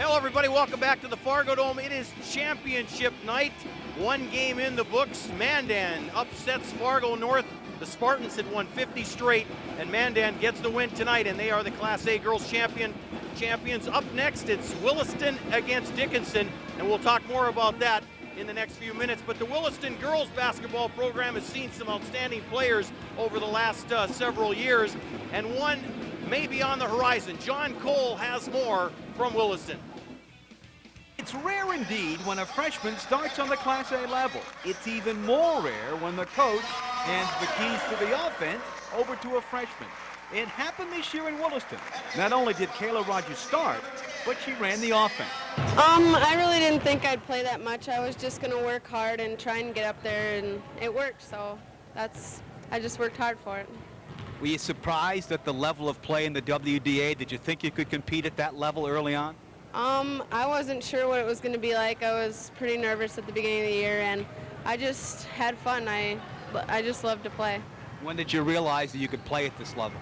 Hello everybody, welcome back to the Fargodome. It is championship night. One game in the books. Mandan upsets Fargo North. The Spartans had won 50 straight, and Mandan gets the win tonight, and they are the Class A girls champions. Up next, it's Williston against Dickinson, and we'll talk more about that in the next few minutes. But the Williston girls basketball program has seen some outstanding players over the last several years, and one may be on the horizon. John Cole has more from Williston. It's rare indeed when a freshman starts on the Class A level. It's even more rare when the coach hands the keys to the offense over to a freshman. It happened this year in Williston. Not only did Kayla Rogers start, but she ran the offense. I really didn't think I'd play that much. I was just going to work hard and try and get up there, and it worked, so I just worked hard for it. Were you surprised at the level of play in the WDA? Did you think you could compete at that level early on? I wasn't sure what it was going to be like. I was pretty nervous at the beginning of the year, and I just had fun. I just loved to play. When did you realize that you could play at this level?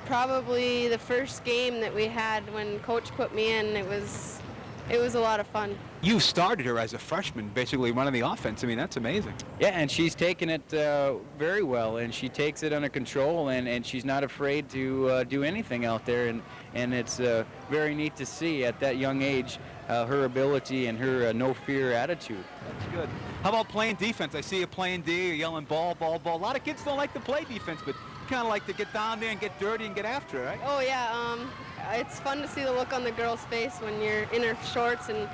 Probably the first game that we had when Coach put me in. It was a lot of fun. You started her as a freshman, basically running the offense. I mean, that's amazing. Yeah, and she's taken it very well, and she takes it under control, and she's not afraid to do anything out there, and it's very neat to see at that young age her ability and her no-fear attitude. That's good. How about playing defense? I see you playing D, you're yelling ball, ball, ball. A lot of kids don't like to play defense, but kind of like to get down there and get dirty and get after it, right? Oh, yeah. It's fun to see the look on the girl's face when you're in her shorts, and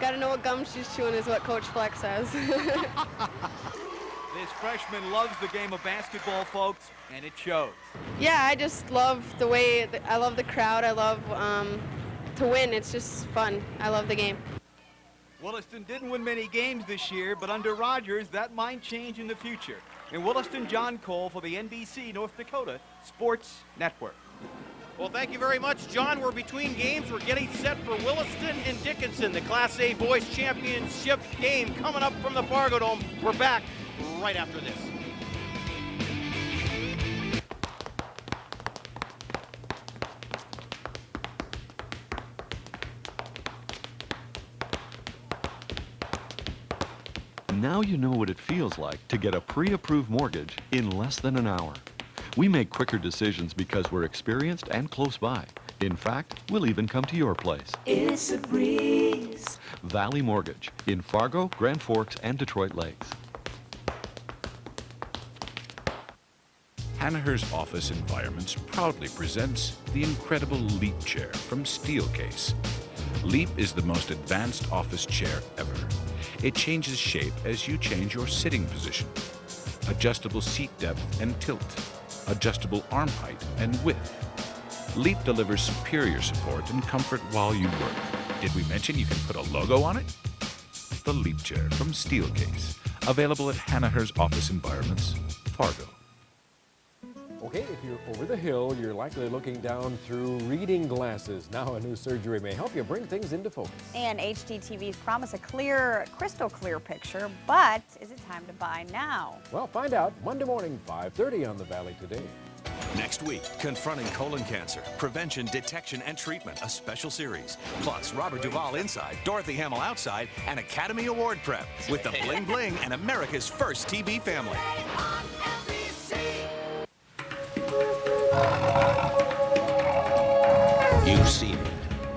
got to know what gum she's chewing is what Coach Fleck says. This freshman loves the game of basketball, folks, and it shows. Yeah, I just love the way, I love the crowd. I love to win. It's just fun. I love the game. Williston didn't win many games this year, but under Rogers, that might change in the future. In Williston, John Cole for the NBC North Dakota Sports Network. Well, thank you very much, John. We're between games. We're getting set for Williston and Dickinson, the Class A Boys Championship game coming up from the Fargodome. We're back right after this. Now you know what it feels like to get a pre-approved mortgage in less than an hour. We make quicker decisions because we're experienced and close by. In fact, we'll even come to your place. It's a breeze. Valley Mortgage in Fargo, Grand Forks, and Detroit Lakes. Hanaher's Office Environments proudly presents the incredible Leap Chair from Steelcase. Leap is the most advanced office chair ever. It changes shape as you change your sitting position. Adjustable seat depth and tilt. Adjustable arm height and width. Leap delivers superior support and comfort while you work. Did we mention you can put a logo on it? The Leap Chair from Steelcase. Available at Hanaher's Office Environments, Fargo. Okay, if you're over the hill, you're likely looking down through reading glasses. Now a new surgery may help you bring things into focus. And HD TVs promise a clear, crystal clear picture, but is it time to buy now? Well, find out Monday morning, 5:30 on the Valley Today. Next week, Confronting Colon Cancer, Prevention, Detection, and Treatment, a special series. Plus, Robert Duvall inside, Dorothy Hamill outside, and Academy Award prep with the Bling Bling and America's first TV family. You've seen it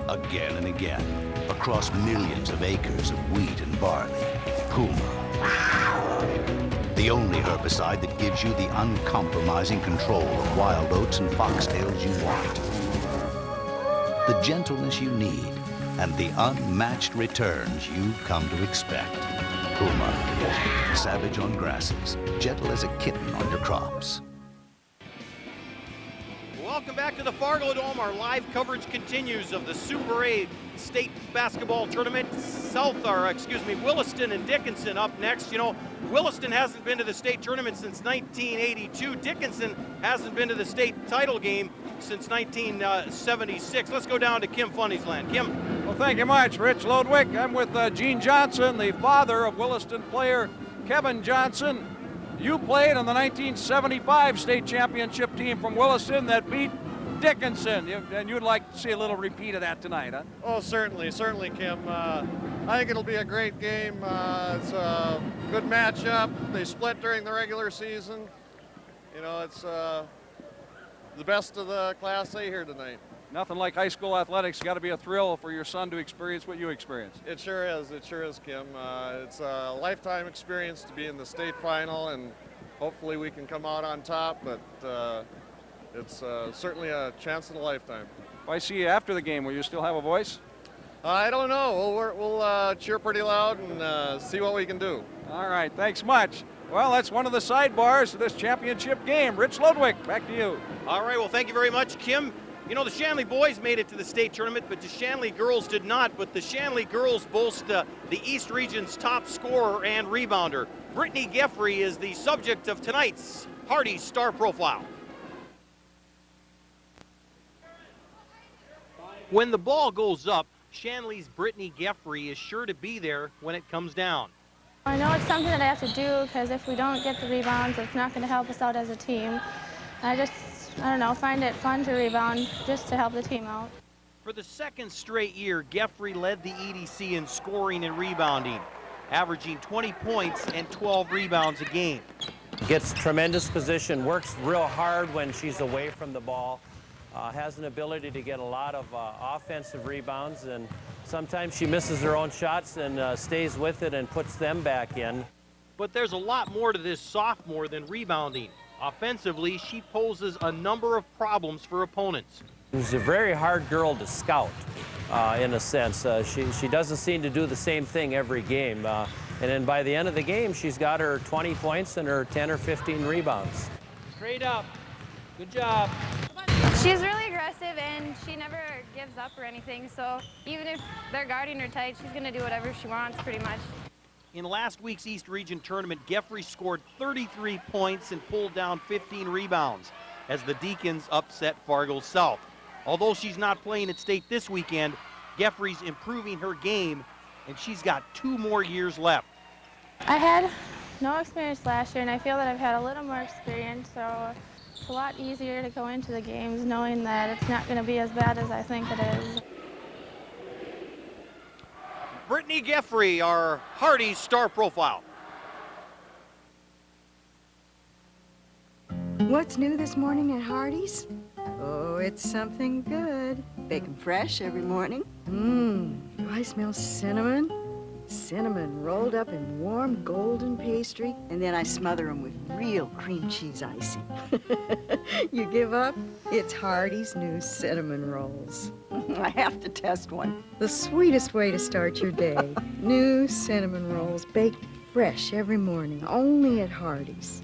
again and again across millions of acres of wheat and barley. Puma. The only herbicide that gives you the uncompromising control of wild oats and foxtails you want. The gentleness you need and the unmatched returns you've come to expect. Puma. Savage on grasses, gentle as a kitten on your crops. Welcome back to the Fargodome. Our live coverage continues of the Super A State Basketball Tournament. Williston and Dickinson up next. You know, Williston hasn't been to the state tournament since 1982. Dickinson hasn't been to the state title game since 1976. Let's go down to Kim Funny's land. Kim. Well, thank you much, Rich Lodwick. I'm with Gene Johnson, the father of Williston player Kevin Johnson. You played on the 1975 state championship team from Williston that beat Dickinson. And you'd like to see a little repeat of that tonight, huh? Oh, certainly, Kim. I think it'll be a great game. It's a good matchup. They split during the regular season. You know, it's the best of the Class A here tonight. Nothing like high school athletics. Got to be a thrill for your son to experience what you experienced. It sure is, Kim. It's a lifetime experience to be in the state final, and hopefully we can come out on top, but it's certainly a chance in a lifetime. If I see you after the game, will you still have a voice? I don't know. We'll cheer pretty loud and see what we can do. All right, thanks much. Well, that's one of the sidebars of this championship game. Rich Ludwig, back to you. All right, well, thank you very much, Kim. You know, the Shanley boys made it to the state tournament, but the Shanley girls did not. But the Shanley girls boast the East Region's top scorer and rebounder. Brittany Geffrey is the subject of tonight's Hardy's Star Profile. When the ball goes up, Shanley's Brittany Geffrey is sure to be there when it comes down. I know it's something that I have to do because if we don't get the rebounds, it's not going to help us out as a team. I don't know, find it fun to rebound just to help the team out. For the second straight year, Geffrey led the EDC in scoring and rebounding, averaging 20 points and 12 rebounds a game. Gets tremendous position, works real hard when she's away from the ball, has an ability to get a lot of offensive rebounds, and sometimes she misses her own shots and stays with it and puts them back in. But there's a lot more to this sophomore than rebounding. Offensively, she poses a number of problems for opponents. She's a very hard girl to scout, in a sense. She doesn't seem to do the same thing every game. And then by the end of the game, she's got her 20 points and her 10 or 15 rebounds. Straight up. Good job. She's really aggressive and she never gives up or anything. So even if they're guarding her tight, she's going to do whatever she wants pretty much. In last week's East Region tournament, Geffrey scored 33 points and pulled down 15 rebounds as the Deacons upset Fargo South. Although she's not playing at state this weekend, Geffrey's improving her game, and she's got 2 more years left. I had no experience last year, and I feel that I've had a little more experience, so it's a lot easier to go into the games knowing that it's not going to be as bad as I think it is. Brittany Geffrey, our Hardy's Star Profile. What's new this morning at Hardy's? Oh, it's something good. Bacon fresh every morning. Do I smell cinnamon? Cinnamon rolled up in warm golden pastry, and then I smother them with real cream cheese icing. You give up? It's Hardy's new cinnamon rolls. I have to test one. The sweetest way to start your day. New cinnamon rolls baked fresh every morning, only at Hardy's.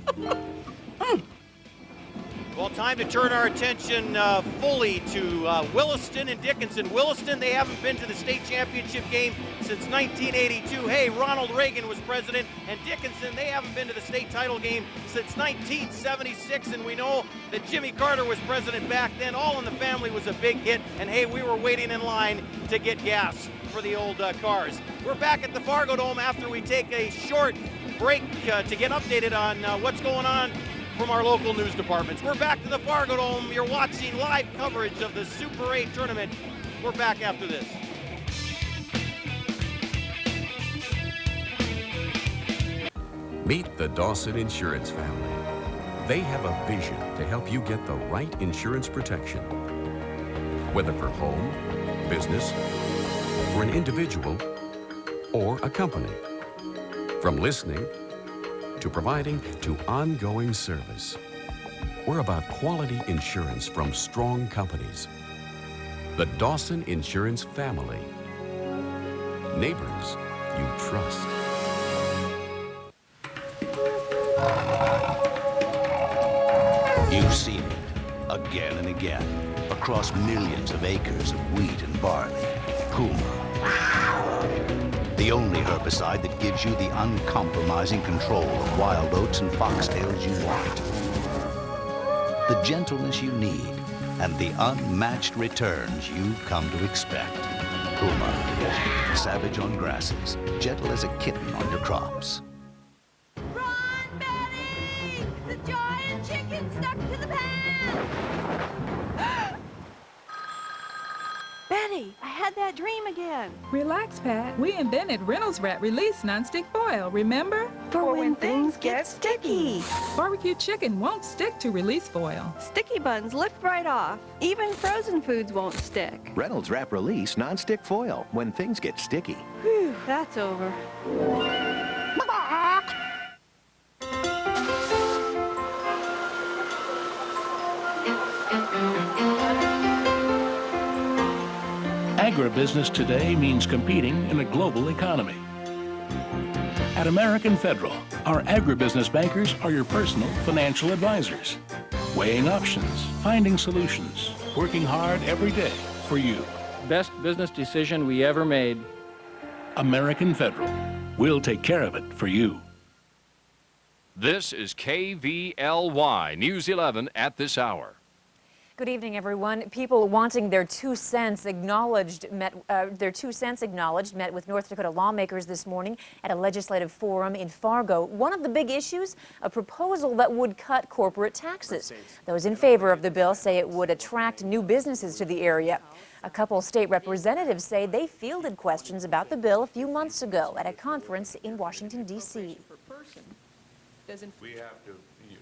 Well, time to turn our attention fully to Williston and Dickinson. Williston, they haven't been to the state championship game since 1982. Hey, Ronald Reagan was president. And Dickinson, they haven't been to the state title game since 1976. And we know that Jimmy Carter was president back then. All in the Family was a big hit. And hey, we were waiting in line to get gas for the old cars. We're back at the Fargodome after we take a short break to get updated on what's going on from our local news departments. We're back to the Fargodome. You're watching live coverage of the Super 8 tournament. We're back after this. Meet the Dawson Insurance family. They have a vision to help you get the right insurance protection. Whether for home, business, for an individual, or a company. From listening to providing to ongoing service. We're about quality insurance from strong companies. The Dawson Insurance family. Neighbors you trust. You've seen it again and again across millions of acres of wheat and barley. Puma. The only herbicide that gives you the uncompromising control of wild oats and foxtails you want. The gentleness you need and the unmatched returns you've come to expect. Puma. Savage on grasses, gentle as a kitten on your crops. Run, Betty! The giant chicken stuck to the pan! Hey, I had that dream again. Relax, Pat. We invented Reynolds Wrap Release Nonstick Foil, remember? For when things get sticky. Barbecue chicken won't stick to release foil. Sticky buns lift right off. Even frozen foods won't stick. Reynolds Wrap Release Non-Stick Foil. When things get sticky. Whew, that's over. Agribusiness today means competing in a global economy. At American Federal, our agribusiness bankers are your personal financial advisors, weighing options, finding solutions, working hard every day for you. Best business decision we ever made. American Federal. We'll take care of it for you. This is KVLY News 11 at this hour. Good evening, everyone. People wanting their 2 cents acknowledged met with North Dakota lawmakers this morning at a legislative forum in Fargo. One of the big issues, a proposal that would cut corporate taxes. Those in favor of the bill say it would attract new businesses to the area. A couple state representatives say they fielded questions about the bill a few months ago at a conference in Washington, D.C. We have to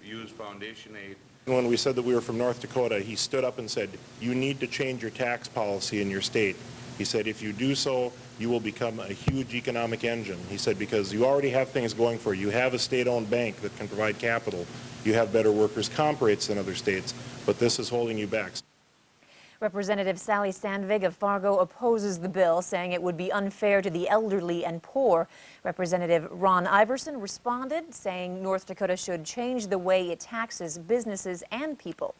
use foundation aid. When we said that we were from North Dakota, he stood up and said, you need to change your tax policy in your state. He said, if you do so, you will become a huge economic engine. He said, because you already have things going for you. You have a state-owned bank that can provide capital. You have better workers' comp rates than other states, but this is holding you back. Representative Sally Sandvig of Fargo opposes the bill, saying it would be unfair to the elderly and poor. Representative Ron Iverson responded, saying North Dakota should change the way it taxes businesses and people.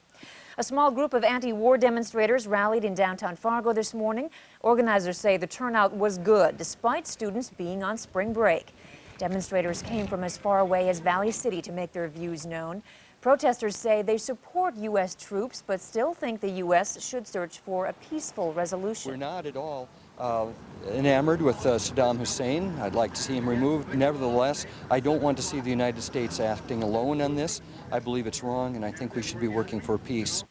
A small group of anti-war demonstrators rallied in downtown Fargo this morning. Organizers say the turnout was good, despite students being on spring break. Demonstrators came from as far away as Valley City to make their views known. Protesters say they support U.S. troops, but still think the U.S. should search for a peaceful resolution. We're not at all enamored with Saddam Hussein. I'd like to see him removed. Nevertheless, I don't want to see the United States acting alone on this. I believe it's wrong, and I think we should be working for peace.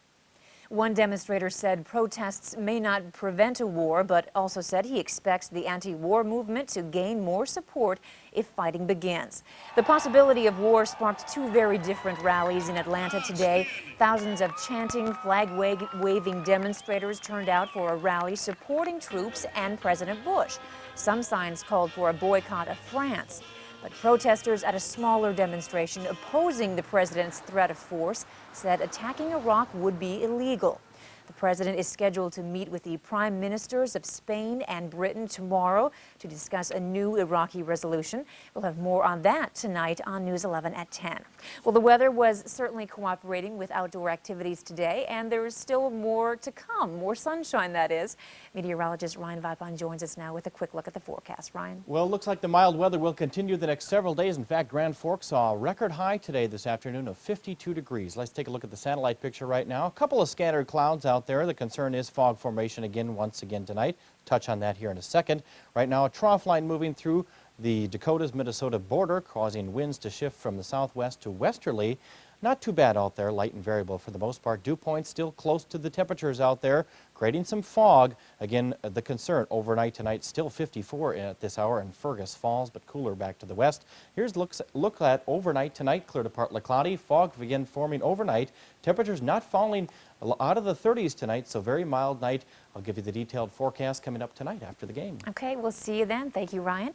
One demonstrator said protests may not prevent a war, but also said he expects the anti-war movement to gain more support if fighting begins. The possibility of war sparked two very different rallies in Atlanta today. Thousands of chanting, flag-waving demonstrators turned out for a rally supporting troops and President Bush. Some signs called for a boycott of France. But protesters at a smaller demonstration opposing the president's threat of force said attacking Iraq would be illegal. The president is scheduled to meet with the prime ministers of Spain and Britain tomorrow to discuss a new Iraqi resolution. We'll have more on that tonight on News 11 at 10. Well, the weather was certainly cooperating with outdoor activities today, and there is still more to come, more sunshine, that is. Meteorologist Ryan Vipon joins us now with a quick look at the forecast. Ryan? Well, it looks like the mild weather will continue the next several days. In fact, Grand Forks saw a record high today this afternoon of 52 degrees. Let's take a look at the satellite picture right now. A couple of scattered clouds out there. The concern is fog formation once again tonight. Touch on that here in a second. Right now, a trough line moving through the Dakotas-Minnesota border, causing winds to shift from the southwest to westerly. Not too bad out there, light and variable for the most part. Dew points still close to the temperatures out there, creating some fog. Again, the concern overnight tonight, still 54 at this hour in Fergus Falls, but cooler back to the west. Here's look at overnight tonight, clear to partly cloudy. Fog again forming overnight. Temperatures not falling out of the 30s tonight, so very mild night. I'll give you the detailed forecast coming up tonight after the game. Okay, we'll see you then. Thank you, Ryan.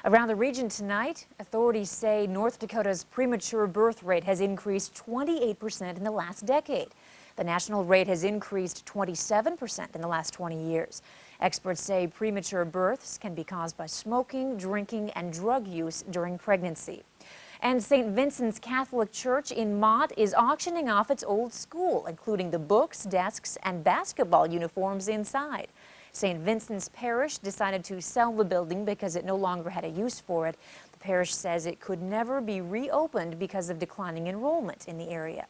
Around the region tonight, authorities say North Dakota's premature birth rate has increased 28% in the last decade. The national rate has increased 27% in the last 20 years. Experts say premature births can be caused by smoking, drinking, and drug use during pregnancy. And St. Vincent's Catholic Church in Mott is auctioning off its old school, including the books, desks, and basketball uniforms inside. St. Vincent's Parish decided to sell the building because it no longer had a use for it. The parish says it could never be reopened because of declining enrollment in the area.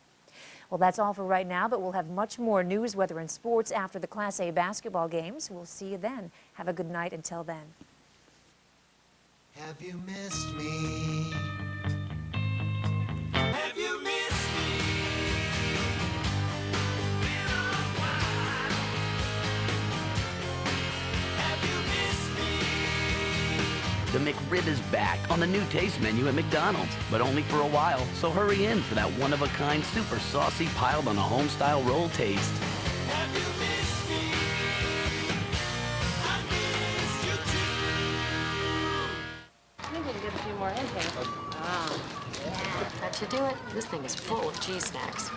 Well, that's all for right now, but we'll have much more news, weather, and sports after the Class A basketball games. We'll see you then. Have a good night until then. Have you missed me? Have you missed me? Been a while. The McRib is back on the new taste menu at McDonald's, but only for a while. So hurry in for that one-of-a-kind, super saucy, piled on a home-style roll taste. Have you missed me? I missed you too. I think we can get a few more in here. Oh, yeah, that should do it. This thing is full of cheese snacks.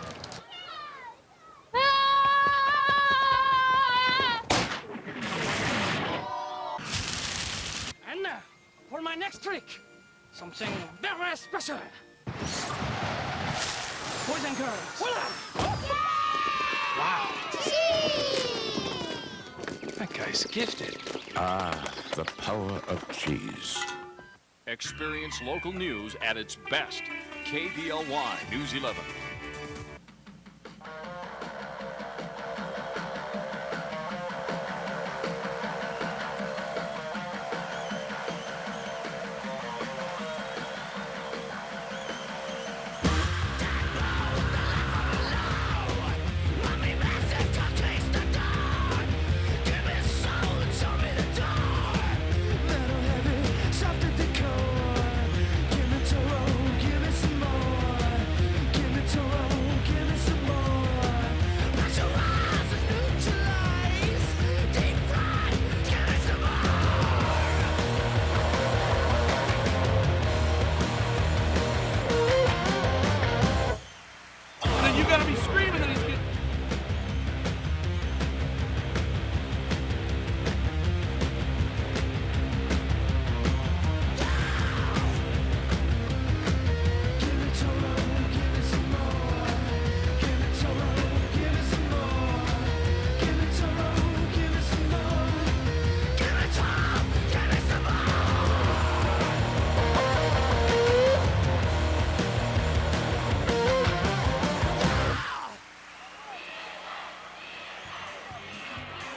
And now, for my next trick, something very special. Boys and girls, voila! Wow. That guy's gifted. Ah, the power of cheese. Experience local news at its best. KVLY News 11. You gotta be screaming that he's getting...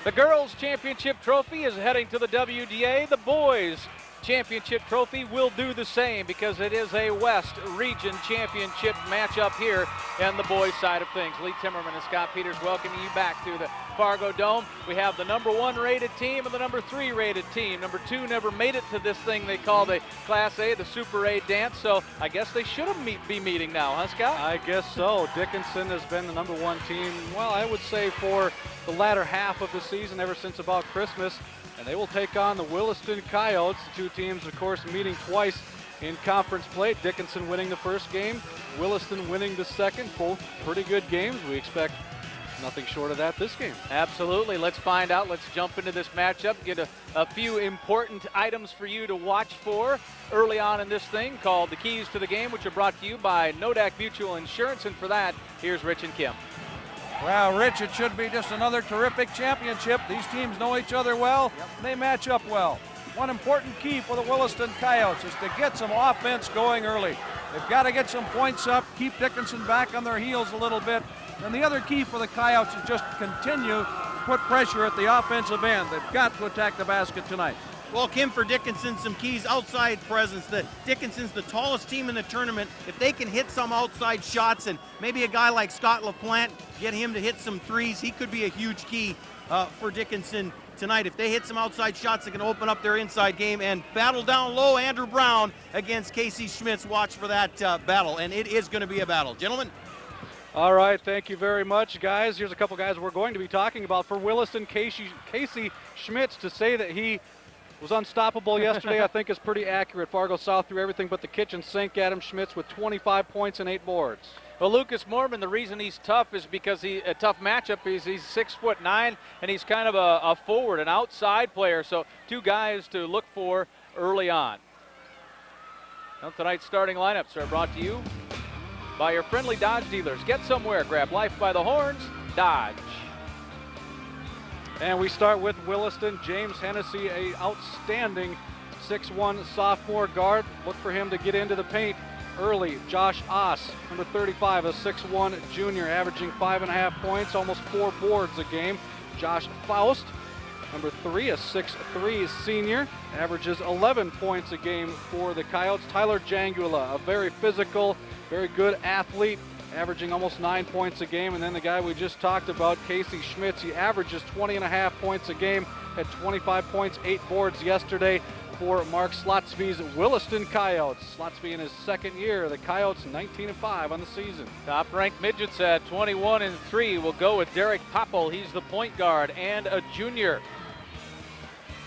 The girls' championship trophy is heading to the WDA. The boys' championship trophy will do the same because it is a West Region Championship matchup here in the boys' side of things. Lee Timmerman and Scott Peters welcoming you back to the Fargodome. We have the #1 rated team and the #3 rated team. #2 never made it to this thing they call the Class A, the Super A dance, so I guess they should be meeting now, huh, Scott? I guess so. Dickinson has been the #1 team, well, I would say for the latter half of the season, ever since about Christmas, and they will take on the Williston Coyotes. The two teams, of course, meeting twice in conference play. Dickinson winning the first game, Williston winning the second. Both pretty good games. We expect nothing short of that this game. Absolutely. Let's find out. Let's jump into this matchup, get a few important items for you to watch for early on in this thing called the Keys to the Game, which are brought to you by Nodak Mutual Insurance. And for that, here's Rich and Kim. Well, Rich, it should be just another terrific championship. These teams know each other well, and they match up well. One important key for the Williston Coyotes is to get some offense going early. They've got to get some points up, keep Dickinson back on their heels a little bit. And the other key for the Coyotes is just continue to put pressure at the offensive end. They've got to attack the basket tonight. Well, Kim, for Dickinson, some keys: outside presence. Dickinson's the tallest team in the tournament. If they can hit some outside shots, and maybe a guy like Scott LaPlante, get him to hit some threes, he could be a huge key for Dickinson tonight. If they hit some outside shots, they can open up their inside game and battle down low. Andrew Brown against Casey Schmitz. Watch for that battle, and it is going to be a battle. Gentlemen. All right, thank you very much, guys. Here's a couple guys we're going to be talking about. For Williston, Casey Schmitz, to say that he was unstoppable yesterday, I think is pretty accurate. Fargo South threw everything but the kitchen sink at him. Schmitz with 25 points and 8 boards. Well, Lucas Mormon, the reason he's tough is because a tough matchup is he's 6'9", and he's kind of a forward, an outside player. So two guys to look for early on. Now, tonight's starting lineups are brought to you by your friendly Dodge dealers. Get somewhere, grab life by the horns, Dodge. And we start with Williston. James Hennessy, a outstanding 6'1" sophomore guard. Look for him to get into the paint early. Josh Oss, number 35, a 6'1" junior, averaging 5.5 points, almost 4 boards a game. Josh Faust, number 3, a 6'3" senior, averages 11 points a game for the Coyotes. Tyler Jangula, a very physical, very good athlete, averaging almost 9 points a game. And then the guy we just talked about, Casey Schmitz, he averages 20.5 points a game, had 25 points, 8 boards yesterday. for Mark Slotsby's Williston Coyotes. Slotsby in his second year. The Coyotes 19-5 on the season. Top-ranked midgets at 21-3 will go with Derek Poppel. He's the point guard and a junior.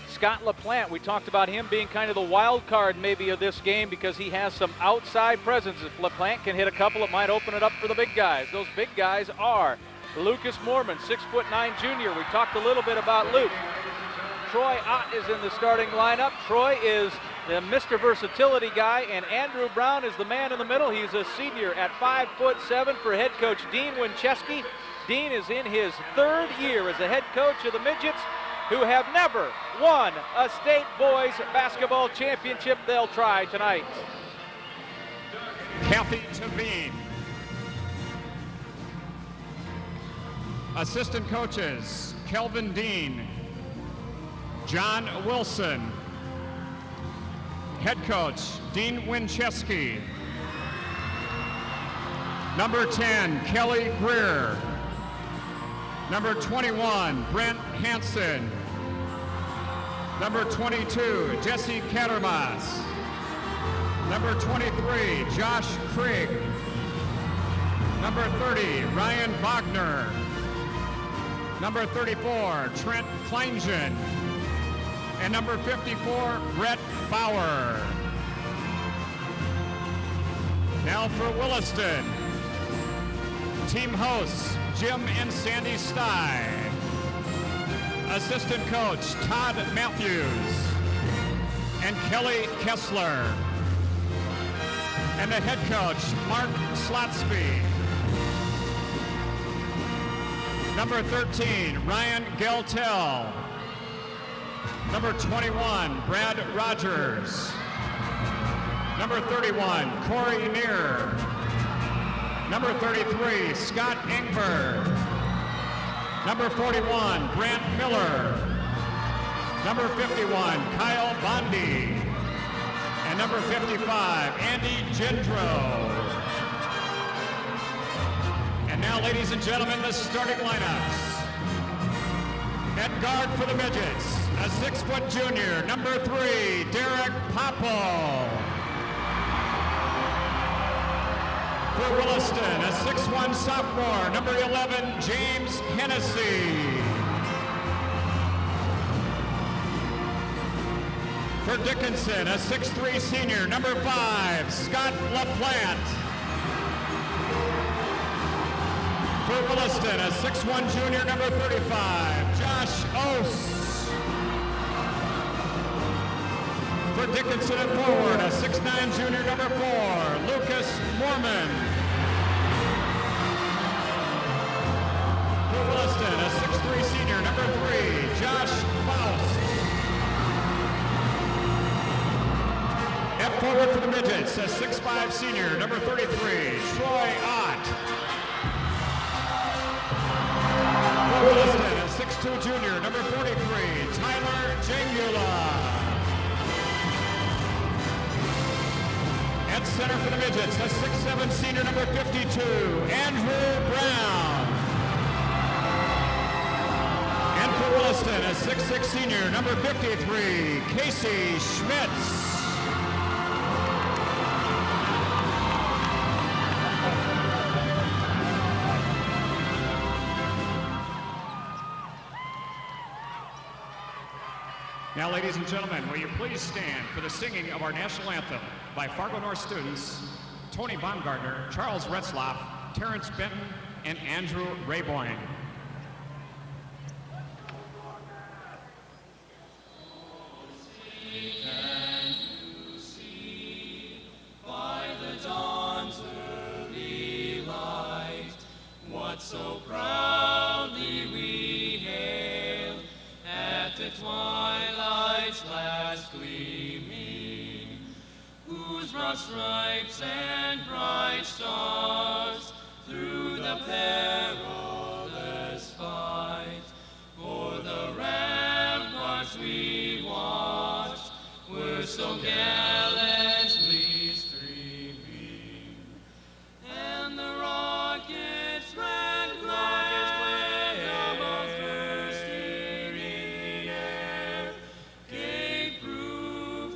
Scott LaPlante, we talked about him being kind of the wild card maybe of this game because he has some outside presence. If LaPlante can hit a couple, it might open it up for the big guys. Those big guys are Lucas Moorman, 6'9" junior. We talked a little bit about Luke. Troy Ott is in the starting lineup. Troy is the Mr. Versatility guy, and Andrew Brown is the man in the middle. He's a senior at 5'7" for head coach Dean Winchesky. Dean is in his third year as the head coach of the midgets, who have never won a state boys basketball championship. They'll try tonight. Kathy Tavine. Assistant coaches, Kelvin Dean, John Wilson. Head coach, Dean Winchesky. Number 10, Kelly Greer. Number 21, Brent Hansen. Number 22, Jesse Kattermas. Number 23, Josh Krieg. Number 30, Ryan Wagner. Number 34, Trent Kleingen. And number 54, Brett Bauer. Now for Williston. Team hosts, Jim and Sandy Stye. Assistant coach, Todd Matthews and Kelly Kessler. And the head coach, Mark Slotsby. Number 13, Ryan Geltel. Number 21, Brad Rogers. Number 31, Corey Neer. Number 33, Scott Engberg. Number 41, Grant Miller. Number 51, Kyle Bondi. And number 55, Andy Gendro. And now, ladies and gentlemen, the starting lineups. At guard for the midgets, a 6-foot junior, number 3, Derek Poppel. For Williston, a 6'1" sophomore, number 11, James Hennessy. For Dickinson, a 6'3" senior, number 5, Scott LaPlante. For Williston, a 6'1" junior, number 35, Josh Ose. For Dickinson at forward, a 6'9" junior, number 4, Lucas Moorman. For Williston, a 6'3" senior, number 3, Josh Faust. At forward for the midgets, a 6'5" senior, number 33, Troy Ott. For Williston, a 6'2" junior, number 43, Tyler Jangula. At center for the midgets, a 6'7" senior, number 52, Andrew Brown. And for Williston, a 6'6" senior, number 53, Casey Schmitz. Now, ladies and gentlemen, will you please stand for the singing of our national anthem by Fargo North students Tony Baumgartner, Charles Retzlaff, Terrence Benton, and Andrew Rayboyne. By the dawn's early light, what so proudly we hailed at the twilight's last gleaming, whose broad stripes and bright stars through the perilous fight for the ramparts we watched were so gallantly streaming, and the rockets ran glad, doubles bursting in the air, gave proof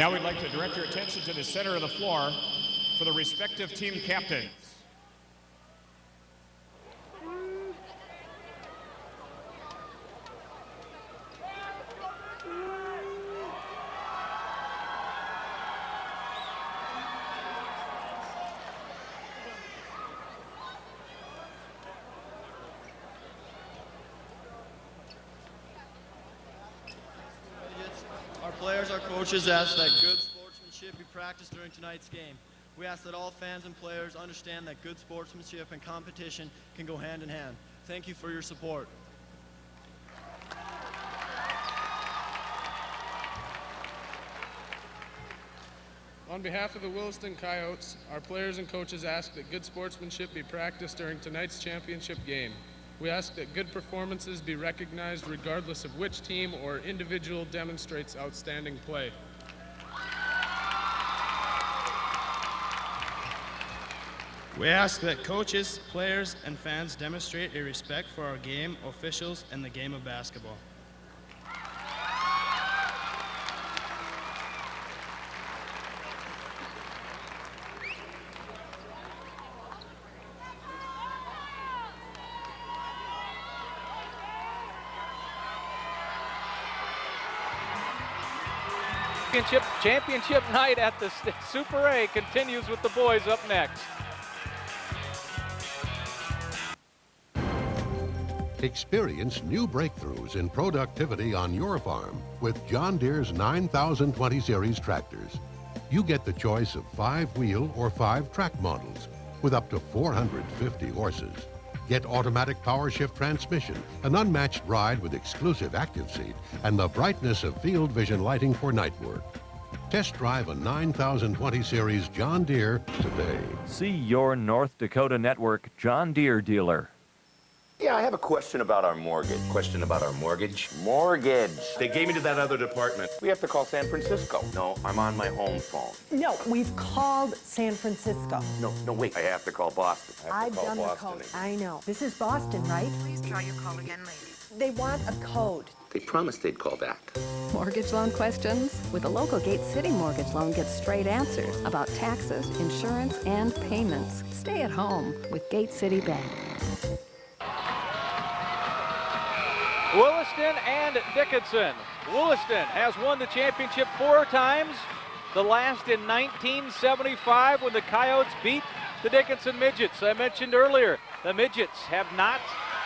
Now we'd like to direct your attention to the center of the floor for the respective team captains. Our players, our coaches ask that good sportsmanship be practiced during tonight's game. We ask that all fans and players understand that good sportsmanship and competition can go hand in hand. Thank you for your support. On behalf of the Williston Coyotes, our players and coaches ask that good sportsmanship be practiced during tonight's championship game. We ask that good performances be recognized regardless of which team or individual demonstrates outstanding play. We ask that coaches, players, and fans demonstrate a respect for our game, officials, and the game of basketball. Championship night at the Super A continues with the boys up next. Experience new breakthroughs in productivity on your farm with John Deere's 9020 series tractors. You get the choice of 5-wheel or 5-track models with up to 450 horses. Get automatic power shift transmission, an unmatched ride with exclusive active seat, and the brightness of field vision lighting for night work. Test drive a 9020 series John Deere today. See your North Dakota Network John Deere dealer. Yeah, I have a question about our mortgage. Question about our mortgage? Mortgage. They gave me to that other department. We have to call San Francisco. No, I'm on my home phone. No, we've called San Francisco. No, wait. I have to call Boston. I've done the code. I know. This is Boston, right? Please try your call again, ladies. They want a code. They promised they'd call back. Mortgage loan questions? With a local Gate City mortgage loan, get straight answers about taxes, insurance, and payments. Stay at home with Gate City Bank. Williston and Dickinson. Williston has won the championship 4 times, the last in 1975 when the Coyotes beat the Dickinson Midgets. I mentioned earlier, the Midgets have not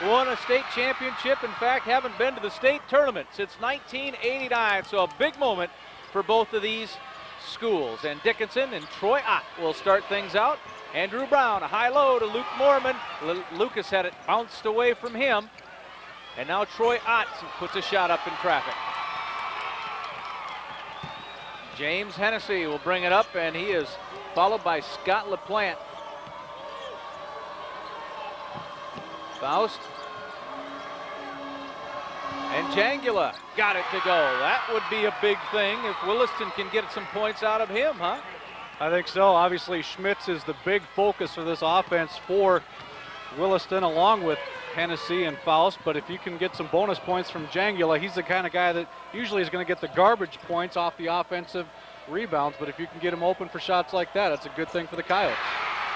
won a state championship. In fact, haven't been to the state tournament since 1989. So a big moment for both of these schools. And Dickinson and Troy Ott will start things out. Andrew Brown, a high-low to Luke Mormon. Lucas had it bounced away from him. And now Troy Ott puts a shot up in traffic. James Hennessy will bring it up, and he is followed by Scott LaPlante. Faust. And Jangula got it to go. That would be a big thing if Williston can get some points out of him, huh? I think so. Obviously, Schmitz is the big focus for this offense for Williston, along with Hennessy and Faust. But if you can get some bonus points from Jangula, he's the kind of guy that usually is going to get the garbage points off the offensive rebounds. But if you can get him open for shots like that, it's a good thing for the Coyotes.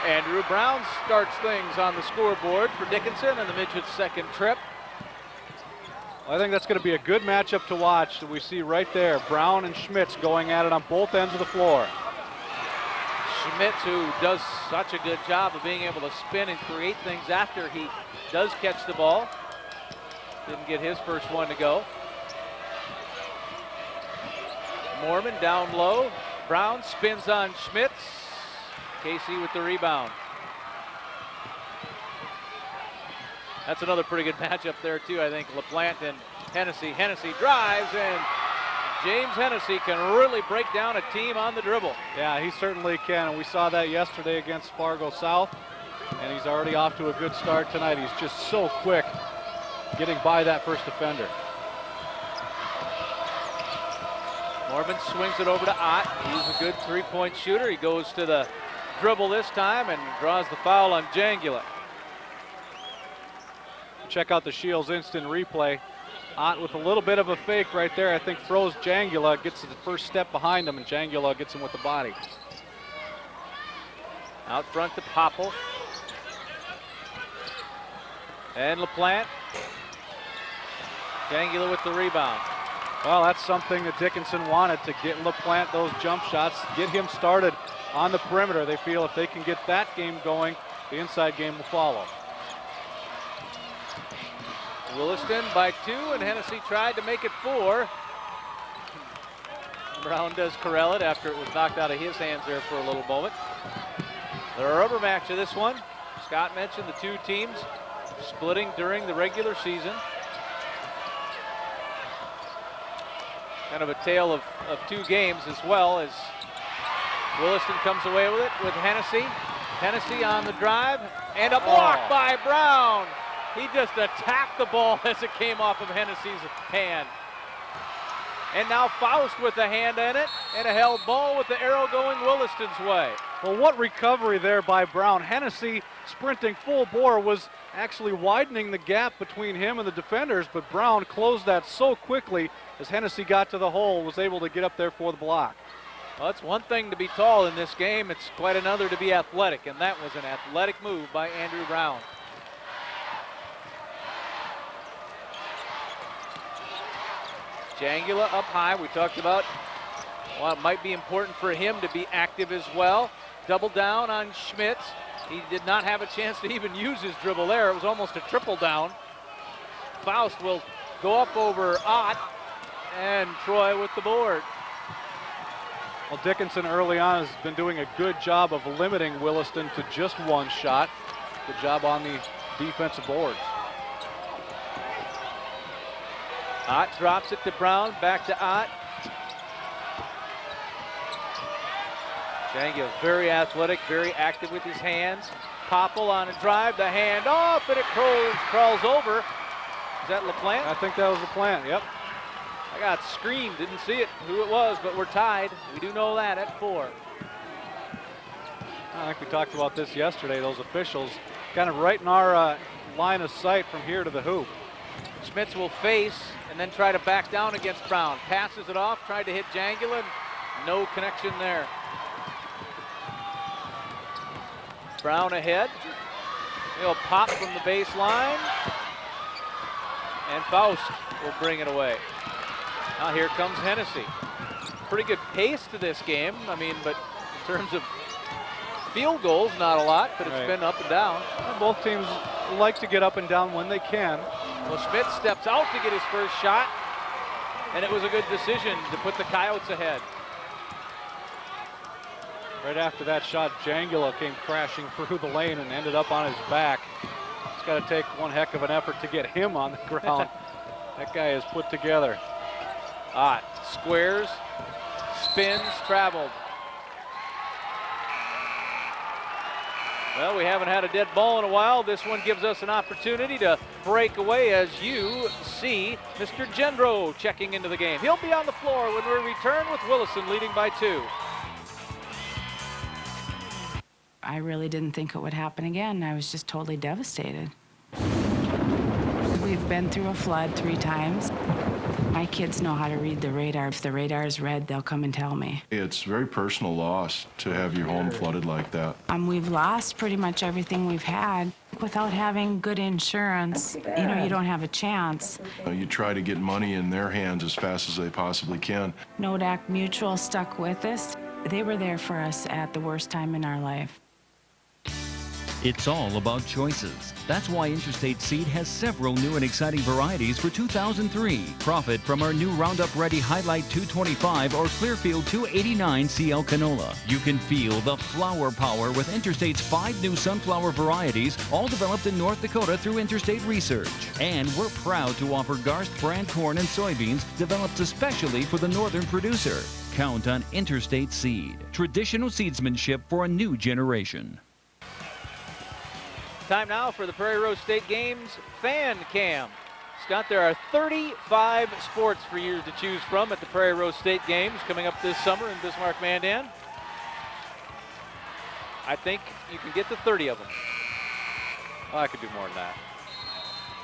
Andrew Brown starts things on the scoreboard for Dickinson and the Midgets' second trip. Well, I think that's going to be a good matchup to watch. We see right there, Brown and Schmitz going at it on both ends of the floor. Schmitz, who does such a good job of being able to spin and create things after he does catch the ball. Didn't get his first one to go. Mormon down low. Brown spins on Schmitz. Casey with the rebound. That's another pretty good matchup there too, I think. LaPlante and Hennessy. Hennessy drives, and James Hennessy can really break down a team on the dribble. Yeah, he certainly can, and we saw that yesterday against Fargo South, and he's already off to a good start tonight. He's just so quick getting by that first defender. Mormon swings it over to Ott. He's a good three-point shooter. He goes to the dribble this time and draws the foul on Jangula. Check out the Shields instant replay. Ott with a little bit of a fake right there. I think froze Jangula, gets the first step behind him, and Jangula gets him with the body. Out front to Popple. And LaPlante. Jangula with the rebound. Well, that's something that Dickinson wanted, to get LaPlante those jump shots, get him started on the perimeter. They feel if they can get that game going, the inside game will follow. Williston by 2, and Hennessy tried to make it 4. Brown does corral it after it was knocked out of his hands there for a little moment. The rubber match of this one. Scott mentioned the two teams splitting during the regular season. Kind of a tale of two games as well, as Williston comes away with it with Hennessy. Hennessy on the drive, and a block by Brown. He just attacked the ball as it came off of Hennessy's hand. And now Faust with the hand in it, and a held ball with the arrow going Williston's way. Well, what recovery there by Brown. Hennessy sprinting full bore was actually widening the gap between him and the defenders, but Brown closed that so quickly as Hennessy got to the hole, was able to get up there for the block. Well, it's one thing to be tall in this game. It's quite another to be athletic, and that was an athletic move by Andrew Brown. Jangula up high. We talked about, well, it might be important for him to be active as well. Double down on Schmitz. He did not have a chance to even use his dribble there. It was almost a triple down. Faust will go up over Ott, and Troy with the board. Well, Dickinson early on has been doing a good job of limiting Williston to just one shot. Good job on the defensive boards. Ott drops it to Brown, back to Ott. Jangula very athletic, very active with his hands. Popple on a drive, the hand off, and it crawls over. Is that LaPlante? I think that was LaPlante, yep. I got screamed, didn't see it, who it was, but we're tied. We do know that at 4. I think we talked about this yesterday, those officials kind of right in our line of sight from here to the hoop. Schmitz will face and then try to back down against Brown. Passes it off, tried to hit Jangula, no connection there. Brown ahead. He'll pop from the baseline. And Faust will bring it away. Now here comes Hennessy. Pretty good pace to this game. I mean, but in terms of field goals, not a lot, but it's been up and down. Well, both teams like to get up and down when they can. Well, Schmitz steps out to get his first shot, and it was a good decision to put the Coyotes ahead. Right after that shot, Jangula came crashing through the lane and ended up on his back. It's got to take one heck of an effort to get him on the ground. That guy is put together. Ott squares, spins, traveled. Well, we haven't had a dead ball in a while. This one gives us an opportunity to break away as you see Mr. Gendro checking into the game. He'll be on the floor when we return with Williston leading by 2. I really didn't think it would happen again. I was just totally devastated. We've been through a flood 3 times. My kids know how to read the radar. If the radar is red, they'll come and tell me. It's very personal loss to have your home flooded like that. We've lost pretty much everything we've had. Without having good insurance, you know, you don't have a chance. You try to get money in their hands as fast as they possibly can. Nodak Mutual stuck with us. They were there for us at the worst time in our life. It's all about choices. That's why Interstate Seed has several new and exciting varieties for 2003. Profit from our new Roundup Ready Highlight 225 or Clearfield 289 CL canola. You can feel the flower power with Interstate's 5 new sunflower varieties, all developed in North Dakota through Interstate Research. And we're proud to offer Garst brand corn and soybeans developed especially for the northern producer. Count on Interstate Seed, traditional seedsmanship for a new generation. Time now for the Prairie Rose State Games Fan Cam. Scott, there are 35 sports for you to choose from at the Prairie Rose State Games coming up this summer in Bismarck-Mandan. I think you can get to 30 of them. Oh, I could do more than that.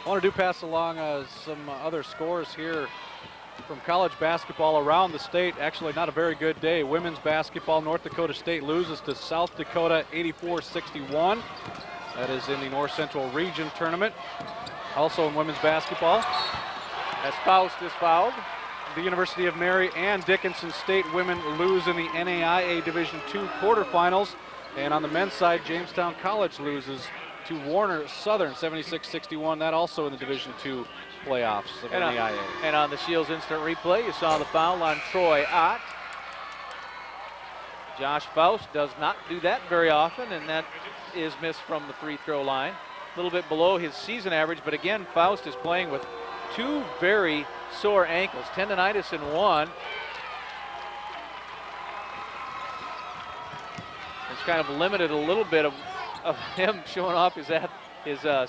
I want to pass along some other scores here from college basketball around the state. Actually, not a very good day. Women's basketball, North Dakota State loses to South Dakota 84-61. That is in the North Central Region tournament. Also in women's basketball, as Faust is fouled, the University of Mary and Dickinson State women lose in the NAIA Division II quarterfinals. And on the men's side, Jamestown College loses to Warner Southern 76-61. That also in the Division II playoffs of NAIA. And on the Shields instant replay, you saw the foul on Troy Ott. Josh Faust does not do that very often, and that is missed from the free throw line. A little bit below his season average, but again, Faust is playing with two very sore ankles, tendonitis in one. It's kind of limited a little bit of him showing off his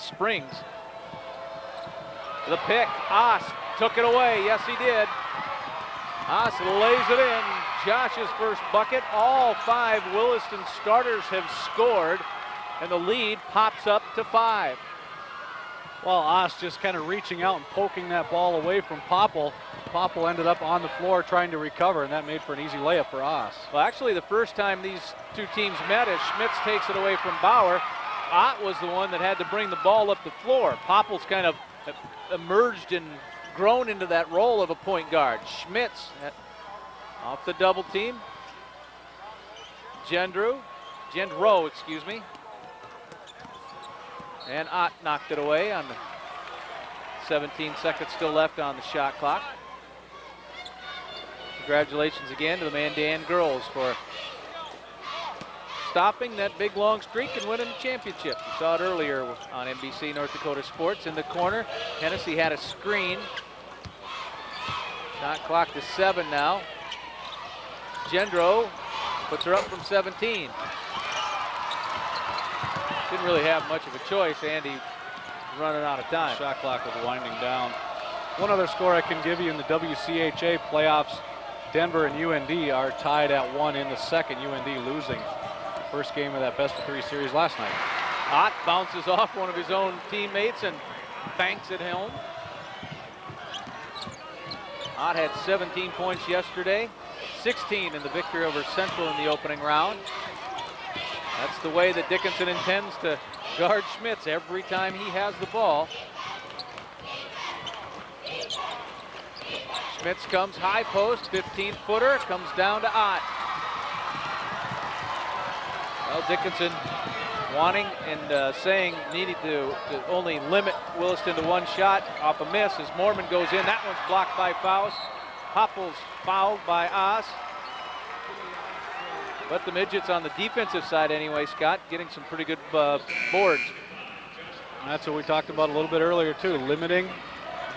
springs. The pick, Oss took it away. Yes, he did. Oss lays it in. Josh's first bucket. All 5 Williston starters have scored, and the lead pops up to 5. Well, Oss just kind of reaching out and poking that ball away from Popple. Popple ended up on the floor trying to recover, and that made for an easy layup for Oss. Well, actually, the first time these two teams met, as Schmitz takes it away from Bauer, Ott was the one that had to bring the ball up the floor. Popple's kind of emerged and grown into that role of a point guard. Schmitz off the double team. Gendro, excuse me. And Ott knocked it away on the 17 seconds still left on the shot clock. Congratulations again to the Mandan girls for stopping that big long streak and winning the championship. You saw it earlier on NBC North Dakota Sports. In the corner, Hennessy had a screen. Shot clock to 7 now. Gendro puts her up from 17. Didn't really have much of a choice. Andy running out of time. Shot clock was winding down. One other score I can give you in the WCHA playoffs, Denver and UND are tied at 1 in the second. UND losing first game of that best-of-3 series last night. Ott bounces off one of his own teammates and banks it home. Ott had 17 points yesterday, 16 in the victory over Central in the opening round. That's the way that Dickinson intends to guard Schmitz every time he has the ball. Schmitz comes high post, 15-footer, comes down to Ott. Well, Dickinson wanting and saying needed to only limit Williston to one shot off a miss as Mormon goes in. That one's blocked by Faust. Popple's fouled by Oss. But the midgets on the defensive side anyway, Scott, getting some pretty good boards. That's what we talked about a little bit earlier too, limiting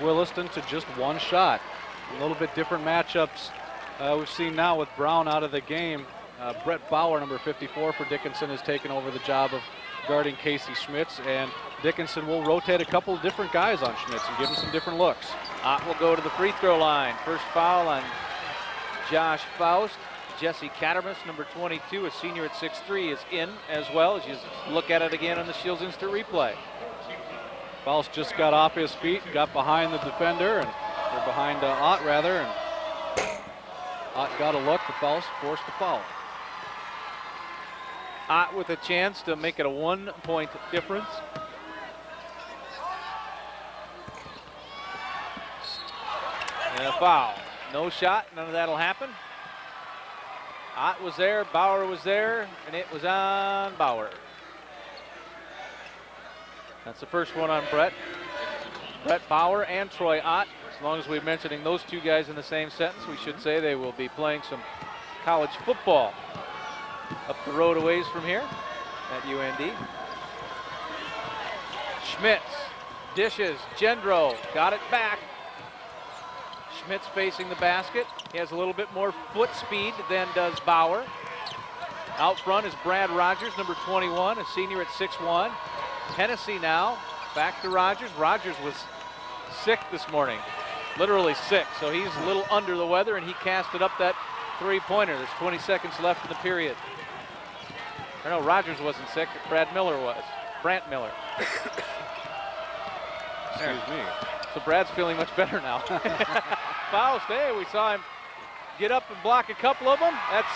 Williston to just one shot. A little bit different matchups we've seen now with Brown out of the game. Brett Bauer, number 54 for Dickinson, has taken over the job of guarding Casey Schmitz, and Dickinson will rotate a couple of different guys on Schmitz and give him some different looks. Ott will go to the free throw line. First foul on Josh Faust. Jesse Cattermas, number 22, a senior at 6'3", is in as well, as you look at it again on the Shields instant replay. Faust just got off his feet, got behind the defender, or behind Ott rather, and Ott got a look, but Faust forced the foul. Ott with a chance to make it a 1-point difference. And a foul. No shot, none of that'll happen. Ott was there, Bauer was there, and it was on Bauer. That's the first one on Brett. Brett Bauer and Troy Ott. As long as we're mentioning those two guys in the same sentence, we should say they will be playing some college football up the road a ways from here at UND. Schmitz dishes, Gendro got it back. Schmitz facing the basket. He has a little bit more foot speed than does Bauer. Out front is Brad Rogers, number 21, a senior at 6'1". Hennessy now, back to Rogers. Rogers was sick this morning, literally sick, so he's a little under the weather, and he casted up that three-pointer. There's 20 seconds left in the period. Or no, Rogers wasn't sick, Brant Miller was. Excuse me. So Brad's feeling much better now. Faust, hey, we saw him get up and block a couple of them. That's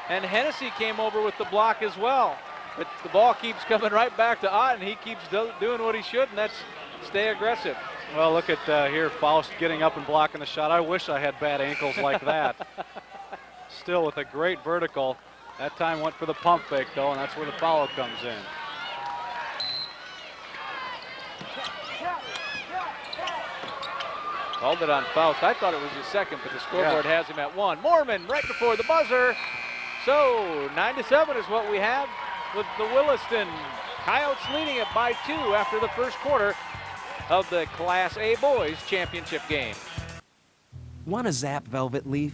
and Hennessy came over with the block as well. But the ball keeps coming right back to Ott, and he keeps doing what he should, and that's stay aggressive. Well, look at here, Faust getting up and blocking the shot. I wish I had bad ankles like that. Still with a great vertical. That time went for the pump fake, though, and that's where the foul comes in. Called it on Faust. I thought it was his second, but the scoreboard has him at 1. Moorman right before the buzzer. So 9-7 is what we have with the Williston Coyotes leading it by 2 after the first quarter of the Class A Boys Championship game. Want a Zap Velvet Leaf?